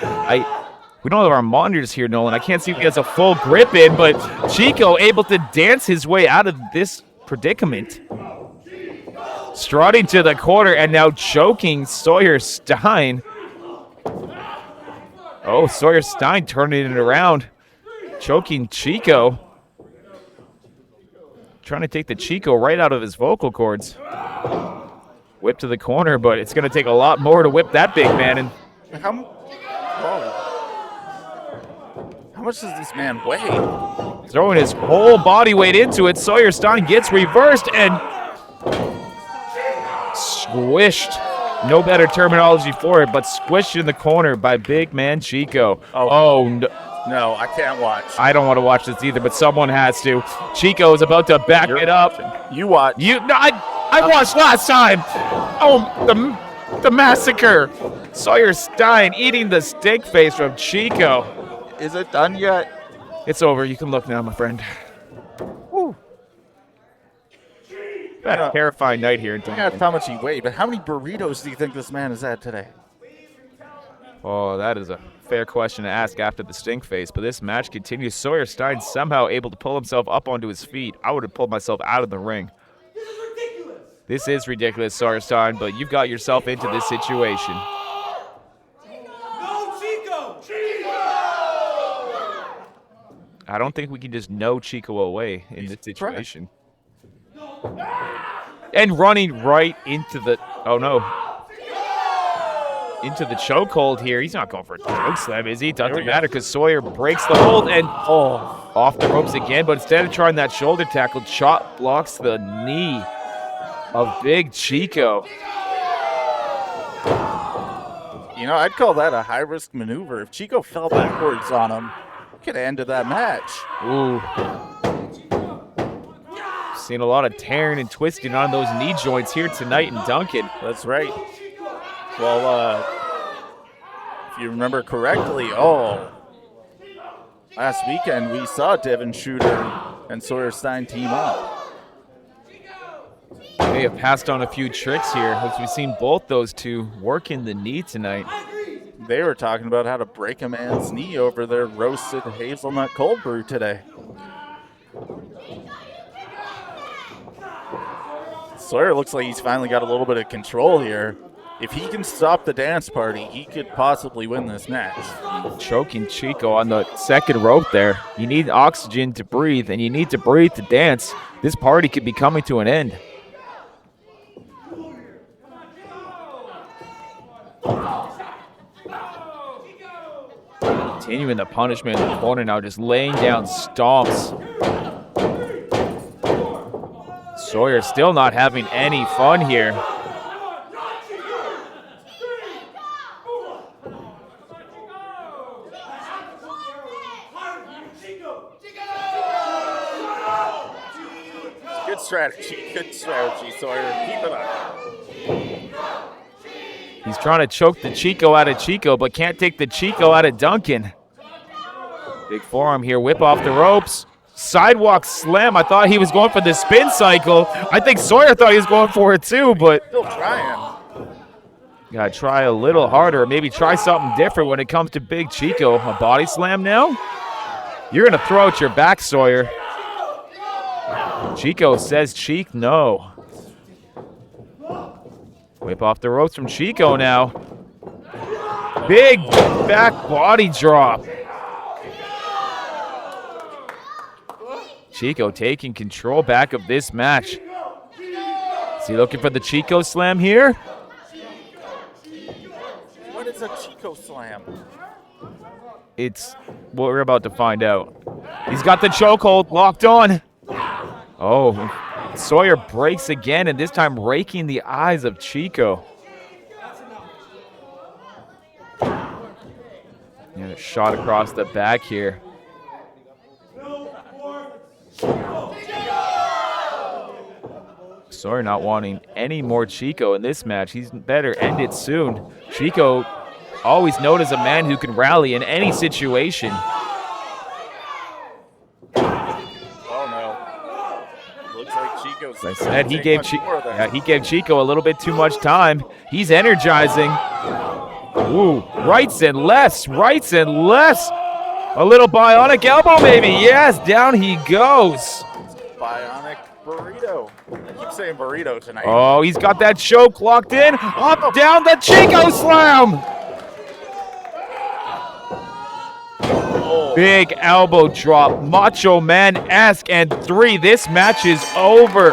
We don't have our monitors here, Nolan. I can't see if he has a full grip in, but Chico able to dance his way out of this predicament. Strutting to the corner and now choking Sawyer Stein. Oh, Sawyer Stein turning it around. Choking Chico. Trying to take the Chico right out of his vocal cords. Whip to the corner, but it's going to take a lot more to whip that big man in. How much does this man weigh? Throwing his whole body weight into it. Sawyer Stein gets reversed and squished. No better terminology for it, but squished in the corner by big man Chico. Oh no. No, I can't watch. I don't want to watch this either, but someone has to. Chico is about to back it up. You watch. I watched last time. Oh, the massacre. Sawyer Stein eating the steak face from Chico. Is it done yet? It's over. You can look now, my friend. Woo. Got a terrifying night here in I Duncan. got how much he weighed, but how many burritos do you think this man has had today? Oh, that is a fair question to ask after the stink face, but this match continues. Sawyer Stein somehow able to pull himself up onto his feet. I would have pulled myself out of the ring. This is ridiculous. This is ridiculous, Sawyer Stein, but you've got yourself into this situation. No, Chico. I don't think we can just no Chico away in this situation. And running right into the, oh no, into the chokehold here. He's not going for a choke slam, is he? Doesn't matter because Sawyer breaks the hold and off the ropes again. But instead of trying that shoulder tackle, Chop blocks the knee of Big Chico. You know, I'd call that a high-risk maneuver. If Chico fell backwards on him, could have ended that match. Ooh. Seen a lot of tearing and twisting on those knee joints here tonight in Duncan. That's right. Well, if you remember correctly, last weekend we saw Devon Shooter and Sawyer Stein team up. They have passed on a few tricks here as we've seen both those two working the knee tonight. They were talking about how to break a man's knee over their roasted hazelnut cold brew today. Sawyer looks like he's finally got a little bit of control here. If he can stop the dance party, he could possibly win this match. Choking Chico on the second rope there. You need oxygen to breathe, and you need to breathe to dance. This party could be coming to an end. Continuing the punishment in the corner now, just laying down stomps. Sawyer still not having any fun here. Good strategy, Sawyer. Keep it up. He's trying to choke the Chico out of Chico, but can't take the Chico out of Duncan. Big forearm here, whip off the ropes. Sidewalk slam. I thought he was going for the spin cycle. I think Sawyer thought he was going for it too, but Still trying. gotta try a little harder, maybe try something different when it comes to Big Chico. A body slam now? You're gonna throw out your back, Sawyer. Chico says cheek no. Whip off the ropes from Chico now. Big back body drop. Chico taking control back of this match. Is he looking for the Chico slam here? What is a Chico slam? It's what we're about to find out. He's got the chokehold locked on. Oh, Sawyer breaks again, and this time raking the eyes of Chico. And a shot across the back here. Sawyer not wanting any more Chico in this match. He's better end it soon. Chico, always known as a man who can rally in any situation. As I said, he gave Chico a little bit too much time. He's energizing. Ooh, rights and lefts. A little bionic elbow maybe. Yes, down he goes. Bionic burrito. I keep saying burrito tonight. Oh, he's got that choke locked in. Up, down, the Chico slam. Big elbow drop, Macho Man-esque, and 3. This match is over.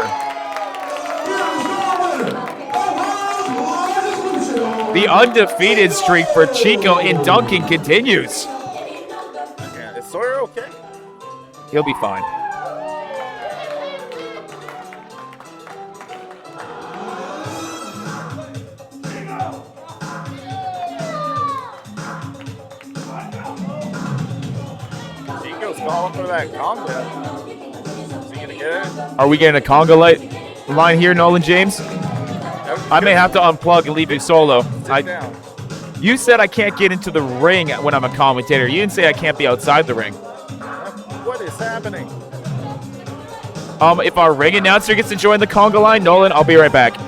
The undefeated streak for Chico in Duncan continues. Yeah, is Sawyer okay? He'll be fine. Calling for that conga. Is he gonna get it? Are we getting a conga line here, Nolan James? I may have to unplug and leave you solo. Sit down. You said I can't get into the ring when I'm a commentator. You didn't say I can't be outside the ring. What is happening? If our ring announcer gets to join the conga line, Nolan, I'll be right back.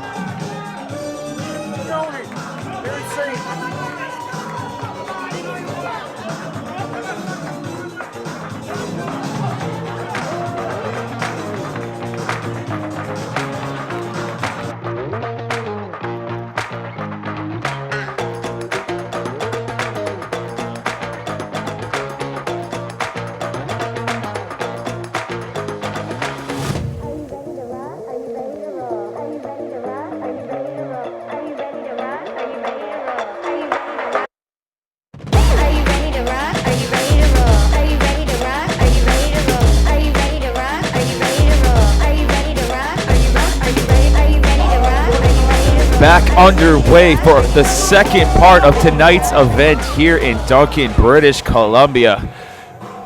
Back underway for the second part of tonight's event here in Duncan, British Columbia.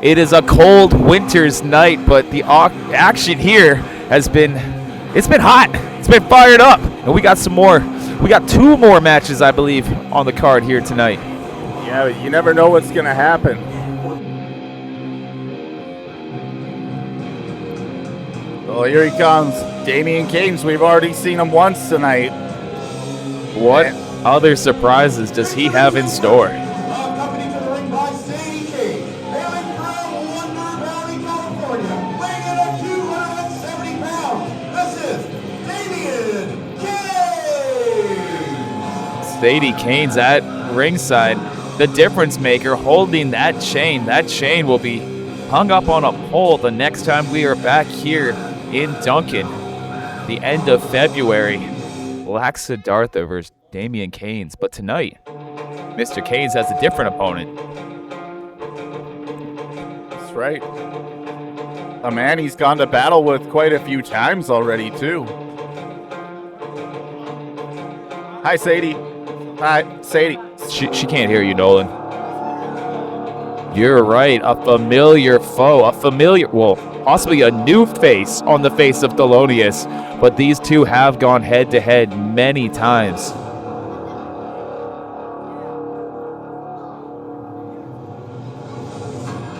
It is a cold winter's night, but the action here it's been hot. It's been fired up. And we got some more. We got 2 more matches, I believe, on the card here tonight. Yeah, you never know what's going to happen. Well, here he comes. Damien Caines. We've already seen him once tonight. What other surprises does he have in store? Accompanied to the ring by Sadie Caines, hailing from Wonder Valley, California, weighing in at 270 pounds. This is Damien Caines. Sadie Caines at ringside, the difference maker, holding that chain. That chain will be hung up on a pole the next time we are back here in Duncan, the end of February. Black Siddartha versus Damien Caines. But tonight, Mr. Caines has a different opponent. That's right. A man he's gone to battle with quite a few times already, too. Hi, Sadie. Hi, Sadie. She can't hear you, Nolan. You're right. A familiar foe. Possibly a new face on the face of Thelonious. But these two have gone head-to-head many times.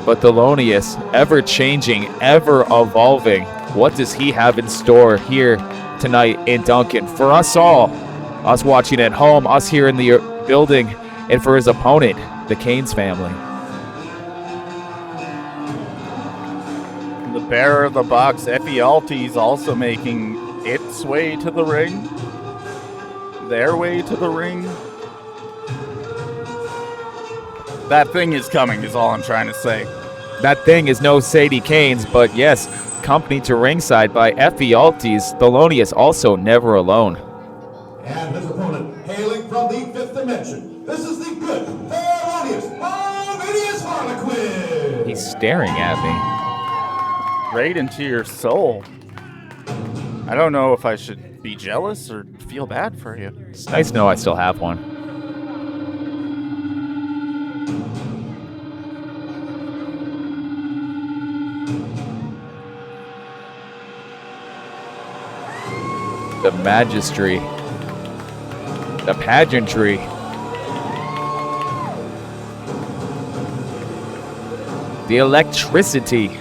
But Thelonious, ever-changing, ever-evolving. What does he have in store here tonight in Duncan? For us all, us watching at home, us here in the building, and for his opponent, the Caines family. The bearer of the box, Ephialtes, also making its way to the ring. Their way to the ring. That thing is coming, is all I'm trying to say. That thing is no Sadie Caines, but yes, accompanied to ringside by Ephialtes, Thelonious also never alone. And his opponent, hailing from the 5th dimension. This is the good, Thelonious, Jovinus Harlequin. He's staring at me. Right into your soul. I don't know if I should be jealous or feel bad for you. It's nice to know I still have one. The magistry. The pageantry. The electricity.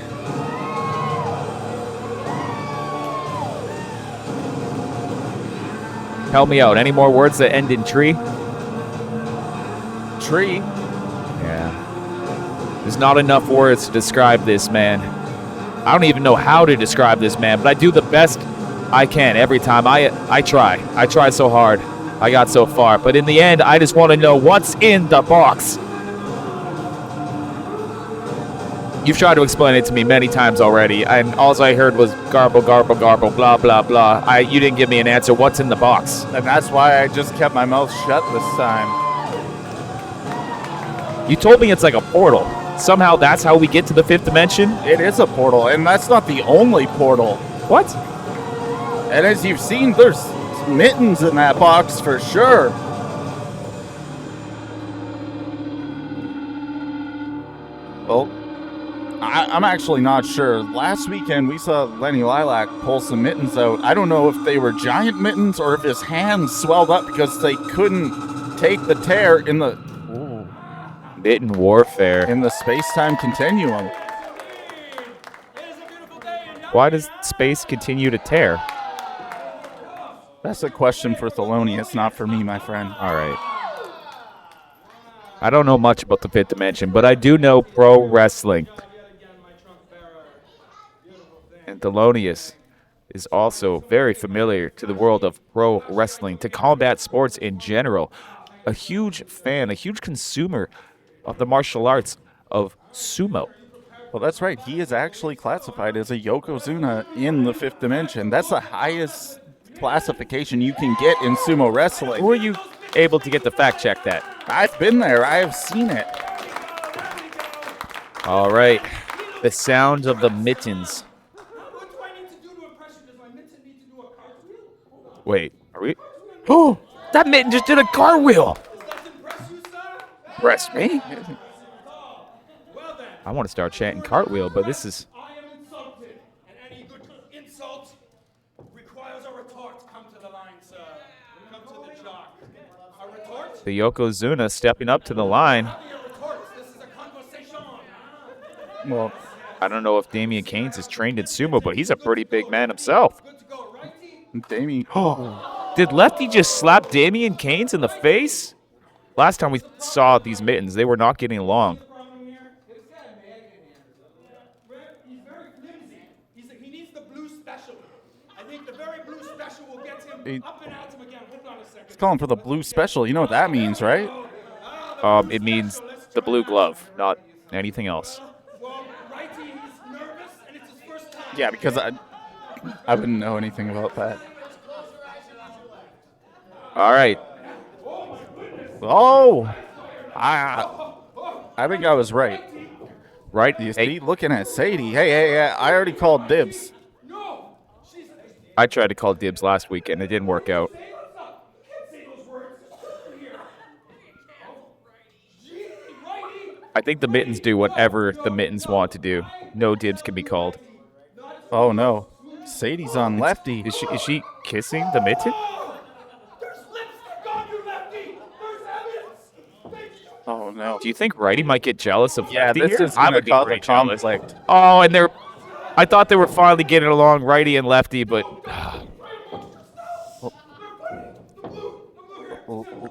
Help me out. Any more words that end in tree? Tree? Yeah. There's not enough words to describe this man. I don't even know how to describe this man, but I do the best I can every time. I try. I try so hard. I got so far. But in the end, I just want to know what's in the box. You've tried to explain it to me many times already, and all I heard was garble, garble, garble, blah, blah, blah. You didn't give me an answer. What's in the box? And that's why I just kept my mouth shut this time. You told me it's like a portal. Somehow that's how we get to the 5th dimension? It is a portal, and that's not the only portal. What? And as you've seen, there's mittens in that box for sure. Well, I'm actually not sure. Last weekend, we saw Lenny Lilac pull some mittens out. I don't know if they were giant mittens or if his hands swelled up because they couldn't take the tear in the Mitten warfare. space-time continuum. Why does space continue to tear? That's a question for Thelonious, not for me, my friend. All right. I don't know much about the fifth dimension, but I do know pro wrestling. And Thelonious is also very familiar to the world of pro wrestling, to combat sports in general. A huge fan, a huge consumer of the martial arts of sumo. Well, that's right. He is actually classified as a Yokozuna in the fifth dimension. That's the highest classification you can get in sumo wrestling. Were you able to get the fact check that? I've been there. I have seen it. All right. The sound of the mittens. What do I need to do to impress you? Does my mitten need to do a cartwheel? Wait, are we? Oh, that mitten just did a cartwheel. Does that impress you, sir? Impress me? Well then, I want to start chanting cartwheel, but this is... I am insulted, and any good insult requires a retort. Come to the line, sir. Come to the jock. A retort? the Yokozuna stepping up to the line. A retort. This is a conversation. Well, I don't know if Damien Caines is trained in sumo, but he's a pretty big man himself. Good to go, righty? Damien. Did Lefty just slap Damien Caines in the face? Last time we saw these mittens, they were not getting along. Problem here? This guy he's very flimsy. He needs the blue special. I think the very blue special will get him up and out him again. Hold on a second. He's calling for the blue special. You know what that means, right? It means the blue glove, not anything else. Well, righty, he's nervous, and it's his first time. Yeah, because I wouldn't know anything about that. All right. Oh, I think I was right. Right? You Hey, see, looking at Sadie. Hey, I already called dibs. No, she's I tried to call dibs last week, and it didn't work out. can't say those words. Here. Gee, righty. I think the mittens do whatever the mittens want to do. No dibs can be called. Oh no, Sadie's on lefty. Is she kissing the mitten? There's lips. God, you lefty. There's evidence. Oh no. Do you think Righty might get jealous of Yeah, Lefty this here? is I gonna would be cause a pretty jealous. conflict. Oh, and I thought they were finally getting along, Righty and Lefty, but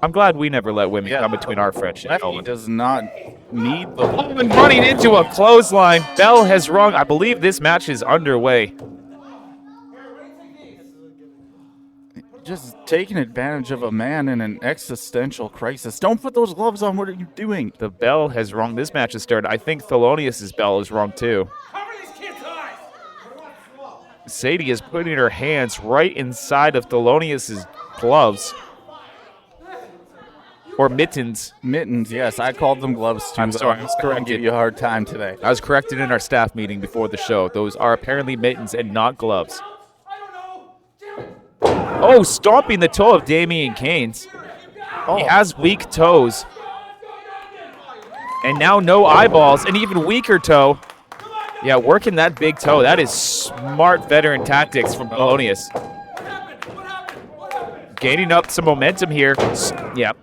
I'm glad we never let women come between our friendship. Lefty Nolan. does not need the. Nolan running into a clothesline. Bell has rung. I believe this match is underway. Just taking advantage of a man in an existential crisis. Don't put those gloves on. What are you doing? The bell has rung. This match has started. I think Thelonious' bell is rung too. Cover these kids' eyes. Sadie is putting her hands right inside of Thelonious' gloves. Or mittens. Mittens, yes, I called them gloves too. I'm sorry, I was I'm going to corrected. give you a hard time today. I was corrected in our staff meeting before the show. Those are apparently mittens and not gloves. I don't know. Damn it. Oh, stomping the toe of Damien Caines. He has weak toes. And now no eyeballs, an even weaker toe. Yeah, working that big toe. That is smart veteran tactics from Thelonious. Gaining up some momentum here. Yep.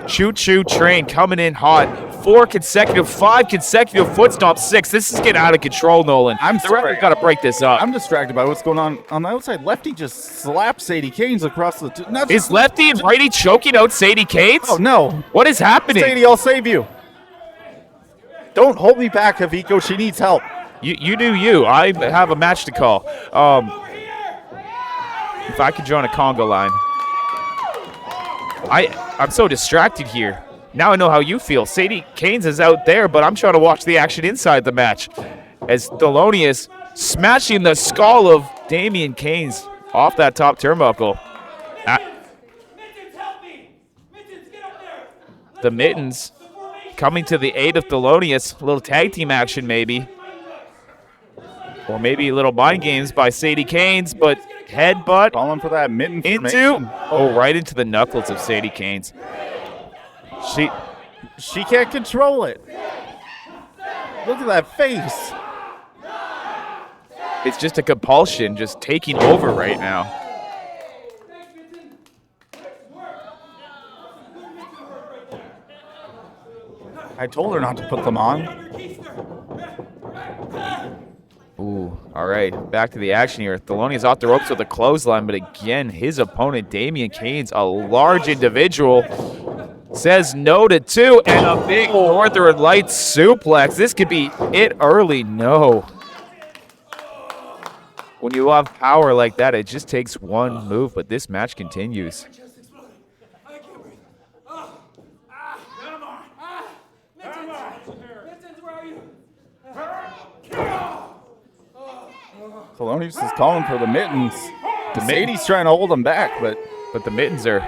Choo-choo train coming in hot. 5 consecutive foot stomps, 6. This is getting out of control, Nolan. I'm the sorry. referee got to break this up. I'm distracted by what's going on the outside. Lefty just slapped Sadie Caines across the... Is Lefty and Righty choking out Sadie Caines? Oh, no. What is happening? Sadie, I'll save you. Don't hold me back, Haviko. She needs help. You do you. I have a match to call. If I could join a Congo line. I'm so distracted here. Now I know how you feel. Sadie Caines is out there, but I'm trying to watch the action inside the match. As Thelonious smashing the skull of Damien Caines off that top turnbuckle. Mittens, help me. Mittens, get up there. The mittens coming to the aid of Thelonious. A little tag team action maybe. Or maybe a little mind games by Sadie Caines, but headbutt Calling for that mitten into, formation. right into the knuckles of Sadie Caines. She can't control it. Look at that face. It's just a compulsion just taking over right now. I told her not to put them on. Ooh, all right. Back to the action here. Thelonious off the ropes with a clothesline, but again, his opponent, Damien Caines, a large individual, says no to 2, and a big Northern Lights suplex. This could be it early. No. When you have power like that, it just takes one move, but this match continues. Thelonious is calling for the mittens. Sadie's trying to hold him back, but the mittens are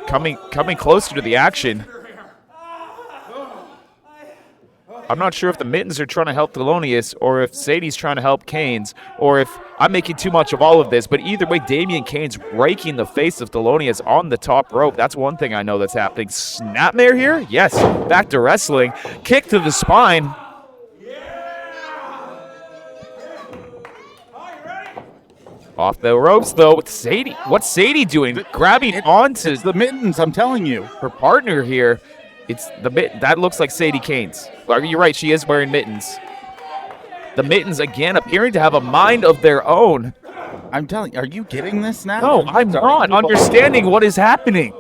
coming closer to the action. I'm not sure if the mittens are trying to help Thelonious or if Sadie's trying to help Caines or if I'm making too much of all of this, but either way, Damien Caines raking the face of Thelonious on the top rope. That's one thing I know that's happening. Snapmare here? Yes. Back to wrestling. Kick to the spine. Off the ropes, though, with Sadie. What's Sadie doing? Grabbing onto it's the mittens, I'm telling you. her partner here. It's the that looks like Sadie Caines. You're right, she is wearing mittens. The mittens, again, appearing to have a mind of their own. I'm telling you, are you getting this now? No, I'm not understanding what is happening.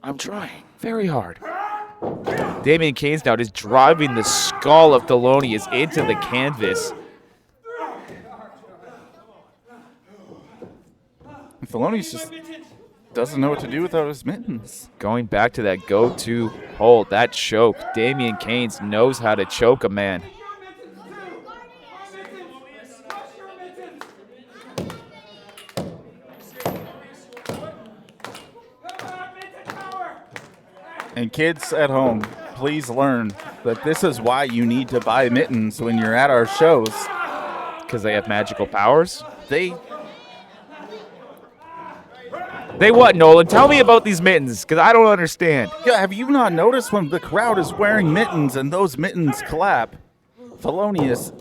I'm trying very hard. Damien Caines now just driving the skull of Thelonious into the canvas. Thelonious just doesn't know what to do without his mittens. Going back to that go-to hold, that choke. Damien Caines knows how to choke a man. And kids at home, please learn that this is why you need to buy mittens when you're at our shows. Because they have magical powers? They what, Nolan? Tell me about these mittens, because I don't understand. Yeah, have you not noticed when the crowd is wearing mittens and those mittens clap, Thelonious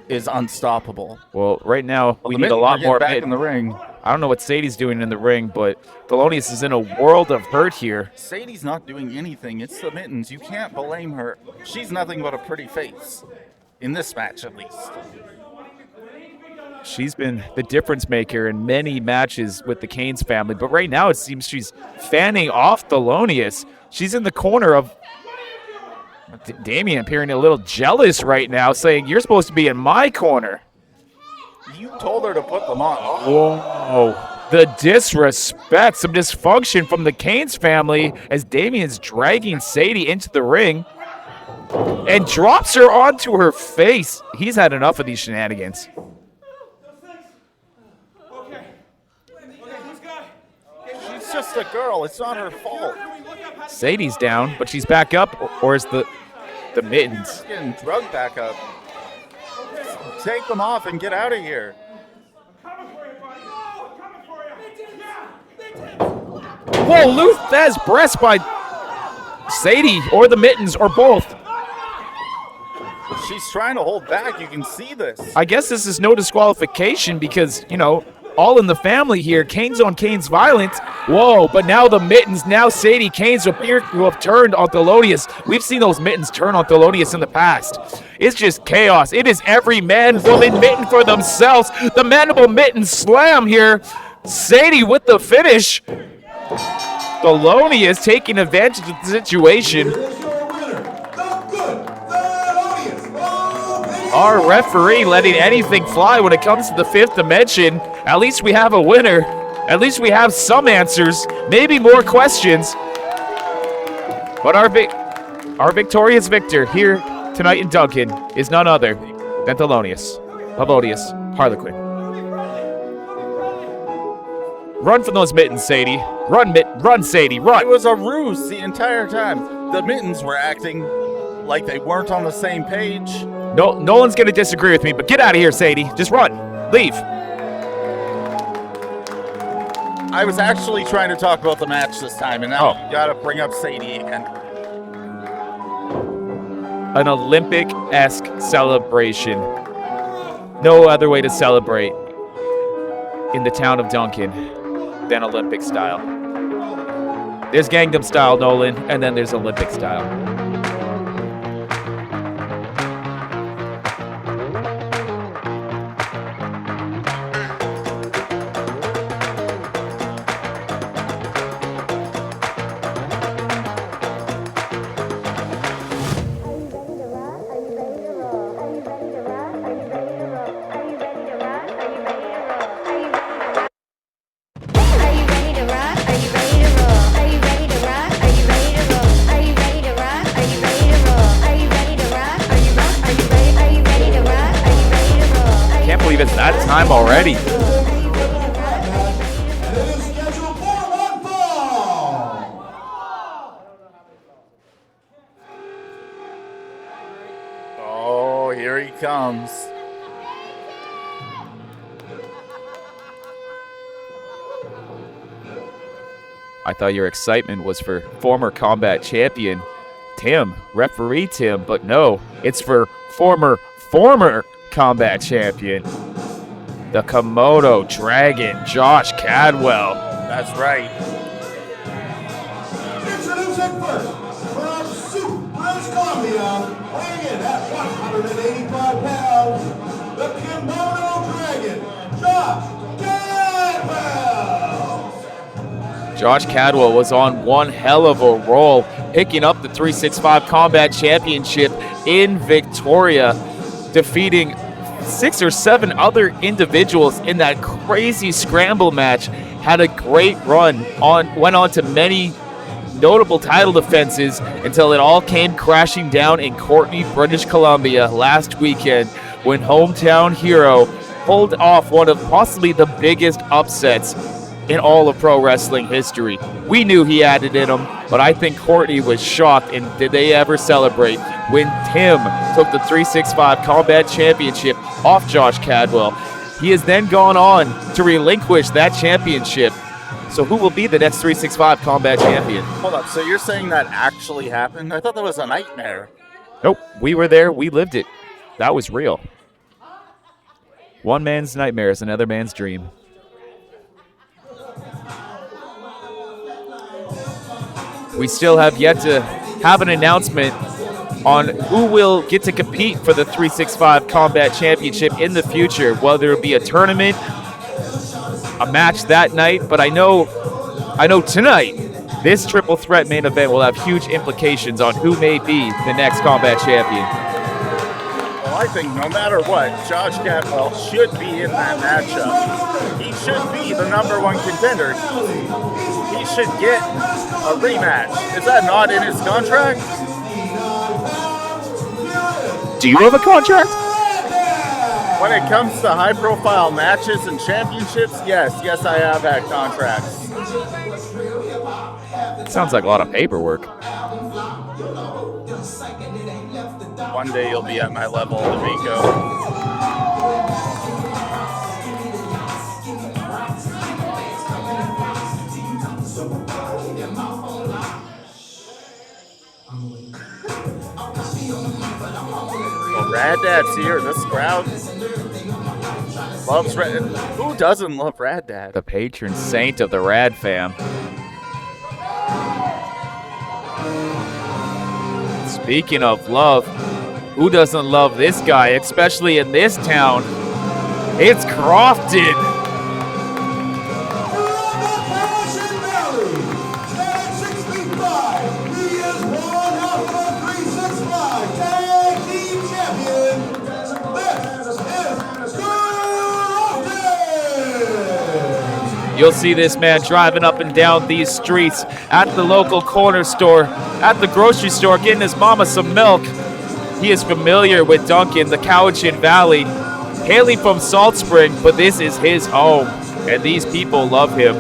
is unstoppable. Well, right now, we the need a mittens lot are more getting back mittens. in the ring. I don't know what Sadie's doing in the ring, but Thelonious is in a world of hurt here. Sadie's not doing anything. It's the mittens. You can't blame her. She's nothing but a pretty face. In this match, at least. She's been the difference maker in many matches with the Caines family, but right now it seems she's fanning off Thelonious. She's in the corner of Damien, appearing a little jealous right now, saying, "You're supposed to be in my corner." You told her to put them on. Whoa. The disrespect, some dysfunction from the Caines family as Damien's dragging Sadie into the ring and drops her onto her face. He's had enough of these shenanigans. She's just a girl. It's not her fault. Sadie's down, but she's back up, or is the mittens? Getting drugged back up. Take them off and get out of here. Whoa, Luthez breast by Sadie, or the mittens, or both. She's trying to hold back. You can see this. I guess this is no disqualification because, all in the family here. Caines on Caines violence. Whoa, but now the mittens, now Sadie Caines appear to have turned on Thelonious. We've seen those mittens turn on Thelonious in the past. It's just chaos. It is every man, woman, mitten for themselves. The mandible mitten slam here. Sadie with the finish. Thelonious taking advantage of the situation. Here's your winner, the good Thelonious. Our referee letting anything fly when it comes to the fifth dimension. At least we have a winner. At least we have some answers. Maybe more questions. But our victorious victor here tonight in Duncan is none other than Thelonious, Harlequin. Run from those mittens, Sadie. Run, Sadie, run. It was a ruse the entire time. The mittens were acting like they weren't on the same page. No, Nolan's going to disagree with me, but get out of here, Sadie. Just run. Leave. I was actually trying to talk about the match this time, and now you gotta bring up Sadie again. An Olympic-esque celebration. No other way to celebrate in the town of Duncan than Olympic style. There's Gangnam style, Nolan, and then there's Olympic style. believe it's that time already. And it is scheduled for one fall. Oh, here he comes. I thought your excitement was for former combat champion Tim, referee Tim, but no, it's for former combat champion, the Komodo Dragon, Josh Cadwell. That's right. Introducing first, from Soup, British Columbia, weighing in at 185 pounds, the Komodo Dragon, Josh Cadwell. Josh Cadwell was on one hell of a roll, picking up the 365 Combat Championship in Victoria, defeating 6 or 7 other individuals in that crazy scramble match. Had a great run, went on to many notable title defenses until it all came crashing down in Courtenay, British Columbia last weekend when hometown hero pulled off one of possibly the biggest upsets in all of pro wrestling history. We knew he had it in him, but I think Courtney was shocked, and did they ever celebrate when Tim took the 365 Combat Championship off Josh Cadwell. He has then gone on to relinquish that championship. So who will be the next 365 Combat Champion? Hold up, so you're saying that actually happened? I thought that was a nightmare. Nope, we were there, we lived it. That was real. One man's nightmare is another man's dream. We still have yet to have an announcement on who will get to compete for the 365 Combat Championship in the future, whether it be a tournament, a match that night, but I know tonight, this triple threat main event will have huge implications on who may be the next Combat Champion. Well, I think no matter what, Josh Cadwell should be in that matchup. He should be the #1 contender. He should get a rematch. Is that not in his contract? Do you have a contract? When it comes to high-profile matches and championships, yes, I have had contracts. Sounds like a lot of paperwork. One day you'll be at my level, Haviko. Well, Rad Dad's here. This crowd loves Rad. Who doesn't love Rad Dad? The patron saint of the Rad fam. Speaking of love, who doesn't love this guy, especially in this town? It's Krofton. You'll see this man driving up and down these streets, at the local corner store, at the grocery store, getting his mama some milk. He is familiar with Duncan, the Cowichan Valley, hailing from Salt Spring, but this is his home, and these people love him.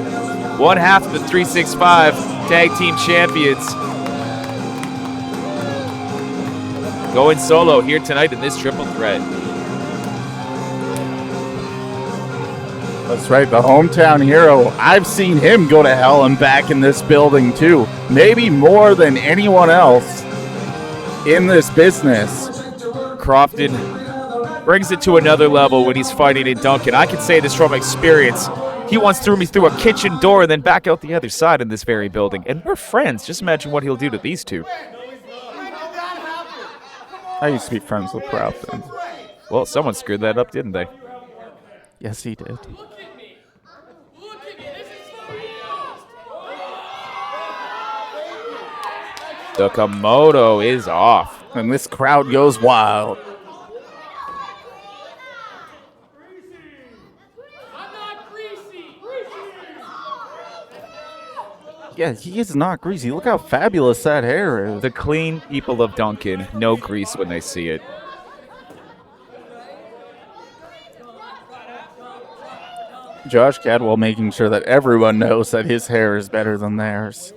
One half of the 365 Tag Team Champions. Going solo here tonight in this triple threat. That's right, the hometown hero. I've seen him go to hell and back in this building too. Maybe more than anyone else in this business. Krofton brings it to another level when he's fighting in Duncan. I can say this from experience. He once threw me through a kitchen door and then back out the other side in this very building. And we're friends. Just imagine what he'll do to these two. I used to be friends with Krofton. Well, someone screwed that up, didn't they? Yes, he did. The Komodo is off. And this crowd goes wild. Yeah, he is not greasy. Look how fabulous that hair is. The clean people of Duncan, no grease when they see it. Josh Cadwell making sure that everyone knows that his hair is better than theirs.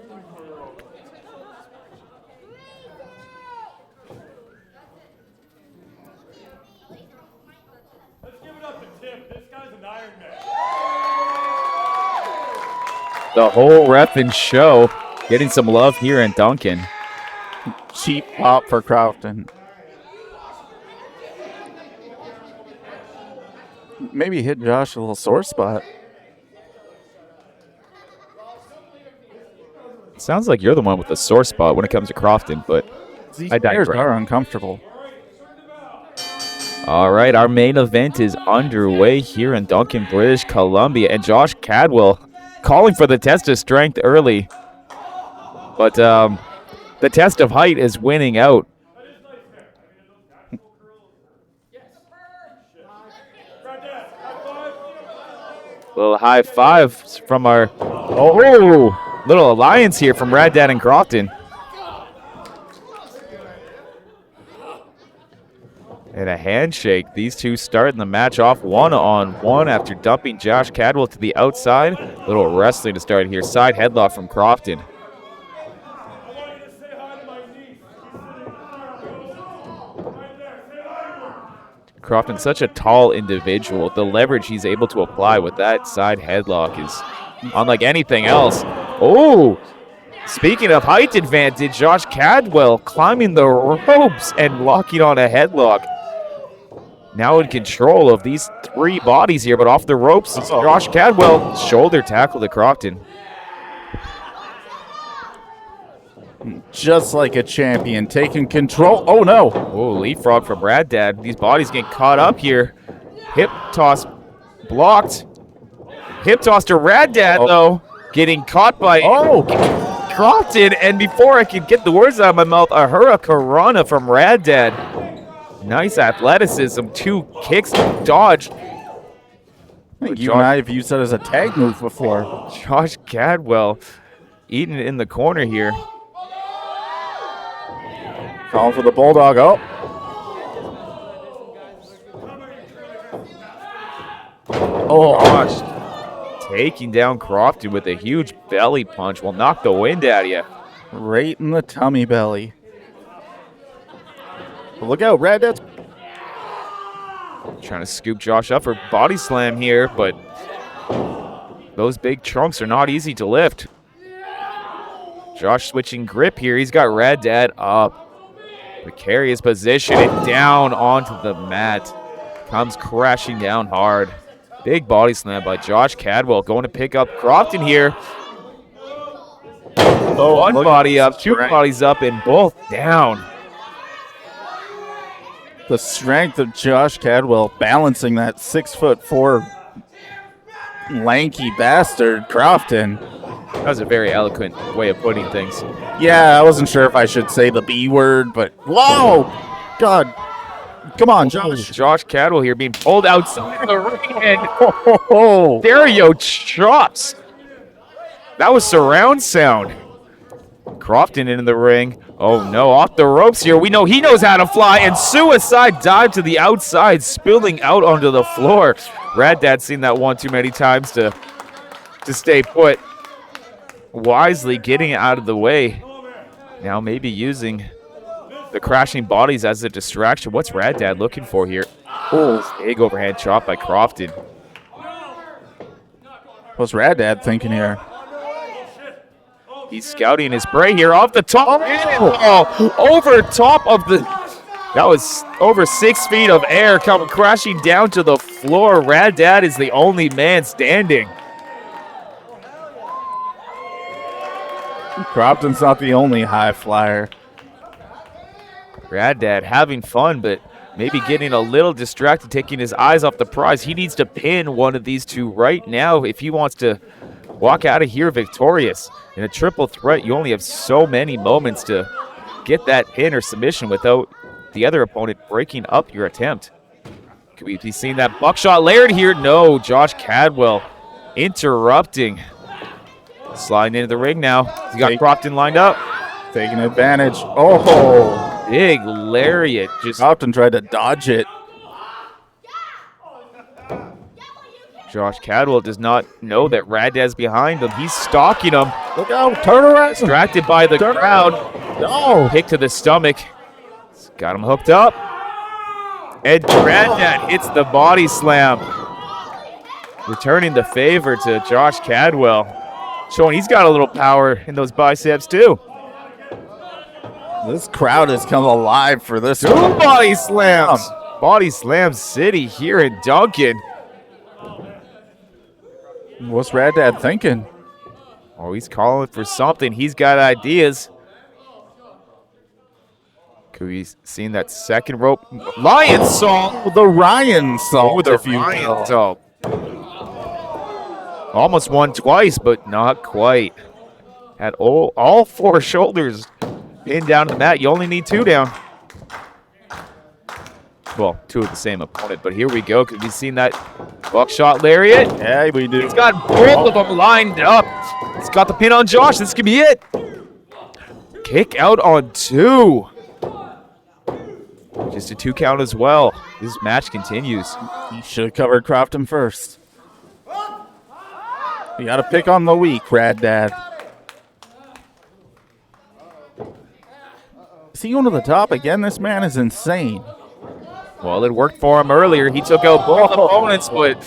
Let's give it up to Tim. This guy's an Iron Man. The whole ref and show getting some love here in Duncan. Cheap pop for Krofton. Maybe hit Josh a little sore spot. Sounds like you're the one with the sore spot when it comes to Krofton, but These I players digress. are uncomfortable. All right, our main event is underway here in Duncan, British Columbia, and Josh Cadwell calling for the test of strength early. But the test of height is winning out. Little high five from our little alliance here from Rad Dad and Krofton. And a handshake. These two starting the match off 1-on-1 after dumping Josh Cadwell to the outside. Little wrestling to start here. Side headlock from Krofton. Krofton's such a tall individual. The leverage he's able to apply with that side headlock is unlike anything else. Oh, speaking of height advantage, Josh Cadwell climbing the ropes and locking on a headlock. Now in control of these three bodies here, but off the ropes is Josh Cadwell. Shoulder tackle to Krofton. Just like a champion, taking control. Oh, no. Oh, leapfrog from Rad Dad. These bodies getting caught up here. Hip toss blocked. Hip toss to Rad Dad, though. Getting caught by Krofton. And before I could get the words out of my mouth, a hurricanrana from Rad Dad. Nice athleticism. 2 kicks dodged. I think you and I have used that as a tag move before. Josh Cadwell eating it in the corner here. Calling for the Bulldog. Oh. Oh, gosh. Taking down Krofton with a huge belly punch will knock the wind out of you. Right in the tummy belly. Look out, Rad Dad's Trying to scoop Josh up for body slam here, but those big trunks are not easy to lift. Josh switching grip here. He's got Rad Dad up. Precarious position and down onto the mat. Comes crashing down hard. Big body slam by Josh Cadwell going to pick up Krofton here. One body up, 2 bodies up, and both down. the strength of Josh Cadwell balancing that 6'4" lanky bastard Krofton. That was a very eloquent way of putting things. Yeah, I wasn't sure if I should say the B word, but whoa! God. Come on, Josh. Josh Cadwell here being pulled outside the ring, and Oh, Dario chops. That was surround sound. Krofton in the ring. Oh no, off the ropes here. We know he knows how to fly, and suicide dive to the outside, spilling out onto the floor. Rad Dad's seen that one too many times to stay put. Wisely getting it out of the way. Now maybe using the crashing bodies as a distraction. What's Rad Dad looking for here? Oh, big overhand chop by Krofton. what's Rad Dad thinking here? He's scouting his spray here off the top. Oh, over top of the... That was over 6 feet of air coming crashing down to the floor. Rad Dad is the only man standing. Krofton's not the only high flyer. Rad Dad having fun, but maybe getting a little distracted, taking his eyes off the prize. He needs to pin one of these two right now if he wants to walk out of here victorious. In a triple threat, you only have so many moments to get that pin or submission without the other opponent breaking up your attempt. Could we be seeing that buckshot layered here? No, Josh Cadwell interrupting. Sliding into the ring now. He's got Krofton lined up. Taking advantage. Oh, Big lariat. Just Krofton tried to dodge it. Josh Cadwell does not know that Raddad's behind him. He's stalking him. Look out, turn around. Distracted by the crowd. No. Kick to the stomach. Got him hooked up. And Raddad hits the body slam. Returning the favor to Josh Cadwell. Showing he's got a little power in those biceps too. This crowd has come alive for this Two one. body slams. Body slam city here in Duncan. What's Raddad thinking? Oh, he's calling for something. He's got ideas. Could we seen that second rope? Lion salt. The Ryan salt, The if you Ryan will. salt. Almost won twice, but not quite. Had all four shoulders pinned down to the mat. You only need two down. Well, two of the same opponent, but here we go. Could we seen that buckshot lariat? Yeah, we do. He's got both of them lined up. He's got the pin on Josh. This could be it. Kick out on two. Just a 2 count as well. This match continues. He should have covered Krofton first. You got to pick on the weak, Raddad. Is he going to the top again? This man is insane. Well, it worked for him earlier. He took out both opponents, but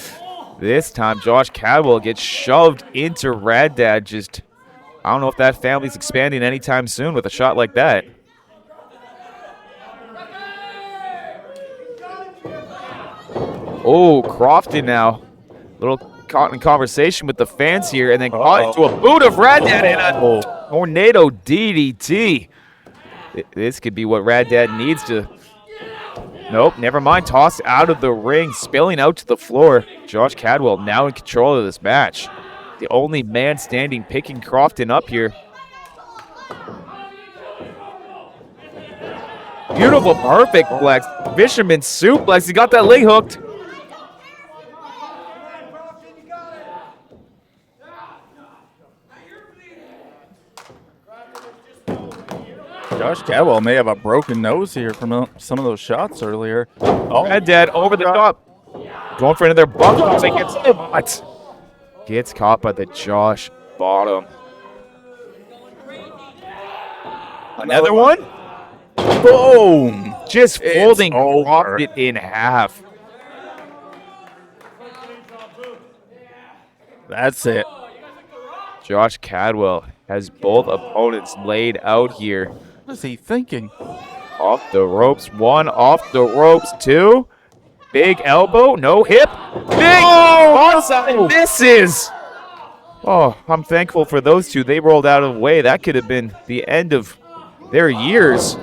this time Josh Cadwell gets shoved into Raddad. Just, I don't know if that family's expanding anytime soon with a shot like that. Oh, Krofton now. Little caught in conversation with the fans here, and then caught into a boot of Raddad and a tornado DDT. This could be what Raddad needs to... Nope, never mind. Tossed out of the ring, spilling out to the floor. Josh Cadwell now in control of this match. The only man standing, picking Krofton up here. Beautiful, perfect flex. Fisherman suplex. He got that leg hooked. Josh Cadwell may have a broken nose here from some of those shots earlier. Oh, Raddad over the top. Going for another bump. Gets caught by the Josh bottom. Another one? Boom! Just folding over. Krofton in half. That's it. Josh Cadwell has both opponents laid out here. What is he thinking? Off the ropes, one. Off the ropes, two. Big elbow, no hip. Big onside misses. Oh, I'm thankful for those two. They rolled out of the way. That could have been the end of their years.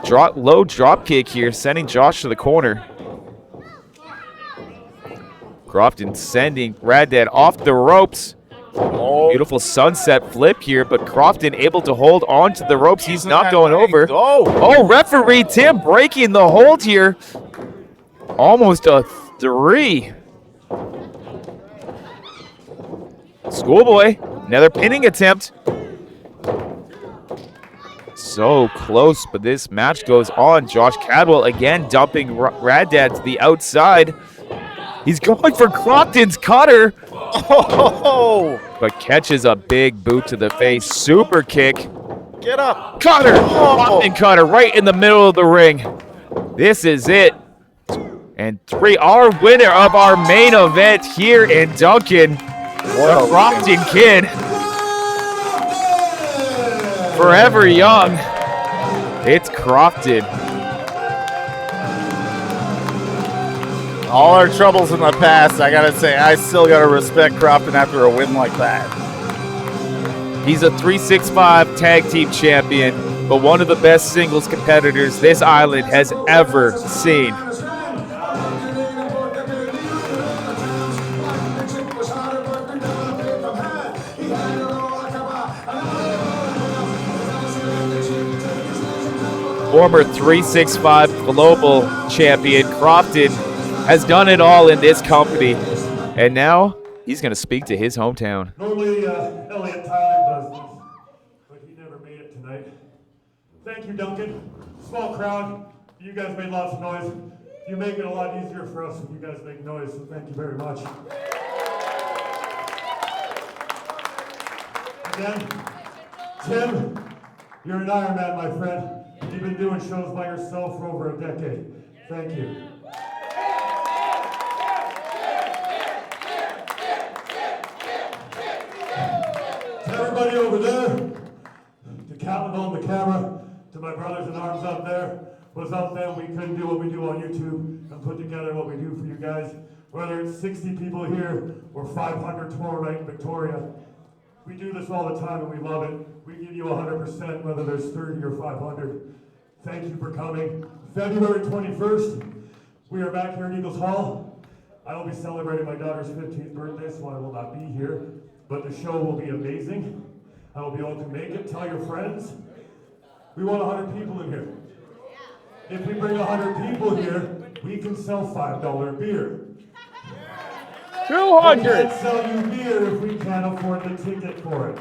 Low drop kick here, sending Josh to the corner. Krofton sending Raddad off the ropes. Beautiful sunset flip here, but Krofton able to hold on to the ropes. He's not going over. Oh, referee Tim breaking the hold here. Almost a 3. Schoolboy, another pinning attempt. So close, but this match goes on. Josh Cadwell again dumping Raddad to the outside. He's going for Krofton's cutter. Oh! But catches a big boot to the face. Super kick. Get up. Cutter. Krofton cutter right in the middle of the ring. This is it. And 3, our winner of our main event here in Duncan, the Krofton Kid. Forever young. It's Krofton. All our troubles in the past, I gotta say, I still gotta respect Krofton after a win like that. He's a 365 tag team champion, but one of the best singles competitors this island has ever seen. Former 365 global champion Krofton has done it all in this company, and now he's going to speak to his hometown. Normally, Elliot Tyler does this, but he never made it tonight. Thank you, Duncan. Small crowd. You guys made lots of noise. You make it a lot easier for us when you guys make noise, so thank you very much. Then, Tim, you're an Iron Man, my friend. You've been doing shows by yourself for over a decade. Thank you. To everybody over there, to Calvin on the camera, to my brothers in arms up there, without them we couldn't do what we do on YouTube and put together what we do for you guys. Whether it's 60 people here or 500 tomorrow night in Victoria, we do this all the time and we love it. We give you 100% whether there's 30 or 500. Thank you for coming. February 21st, we are back here at Eagles Hall. I will be celebrating my daughter's 15th birthday, so I will not be here, but the show will be amazing. I will be able to make it. Tell your friends. We want 100 people in here. If we bring 100 people here, we can sell $5 beer. 200. We can't sell you beer if we can't afford the ticket for it.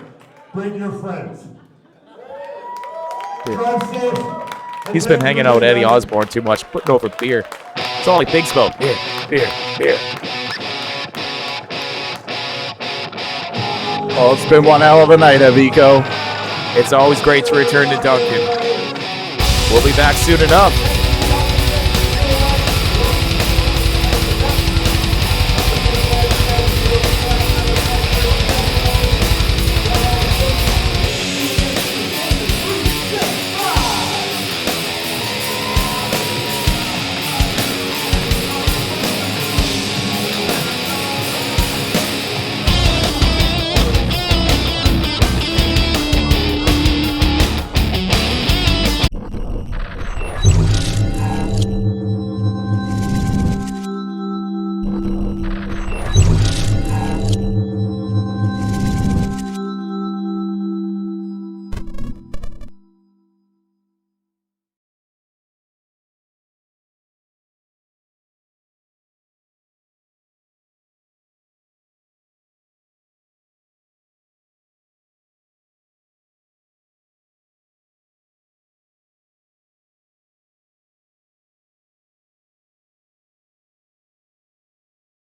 Bring your friends. Drive safe. He's been hanging out with Eddie Osbourne too much, putting over beer. It's all he thinks about. Beer, beer, beer. Oh, it's been one hell of a night, Haviko. It's always great to return to Duncan. We'll be back soon enough.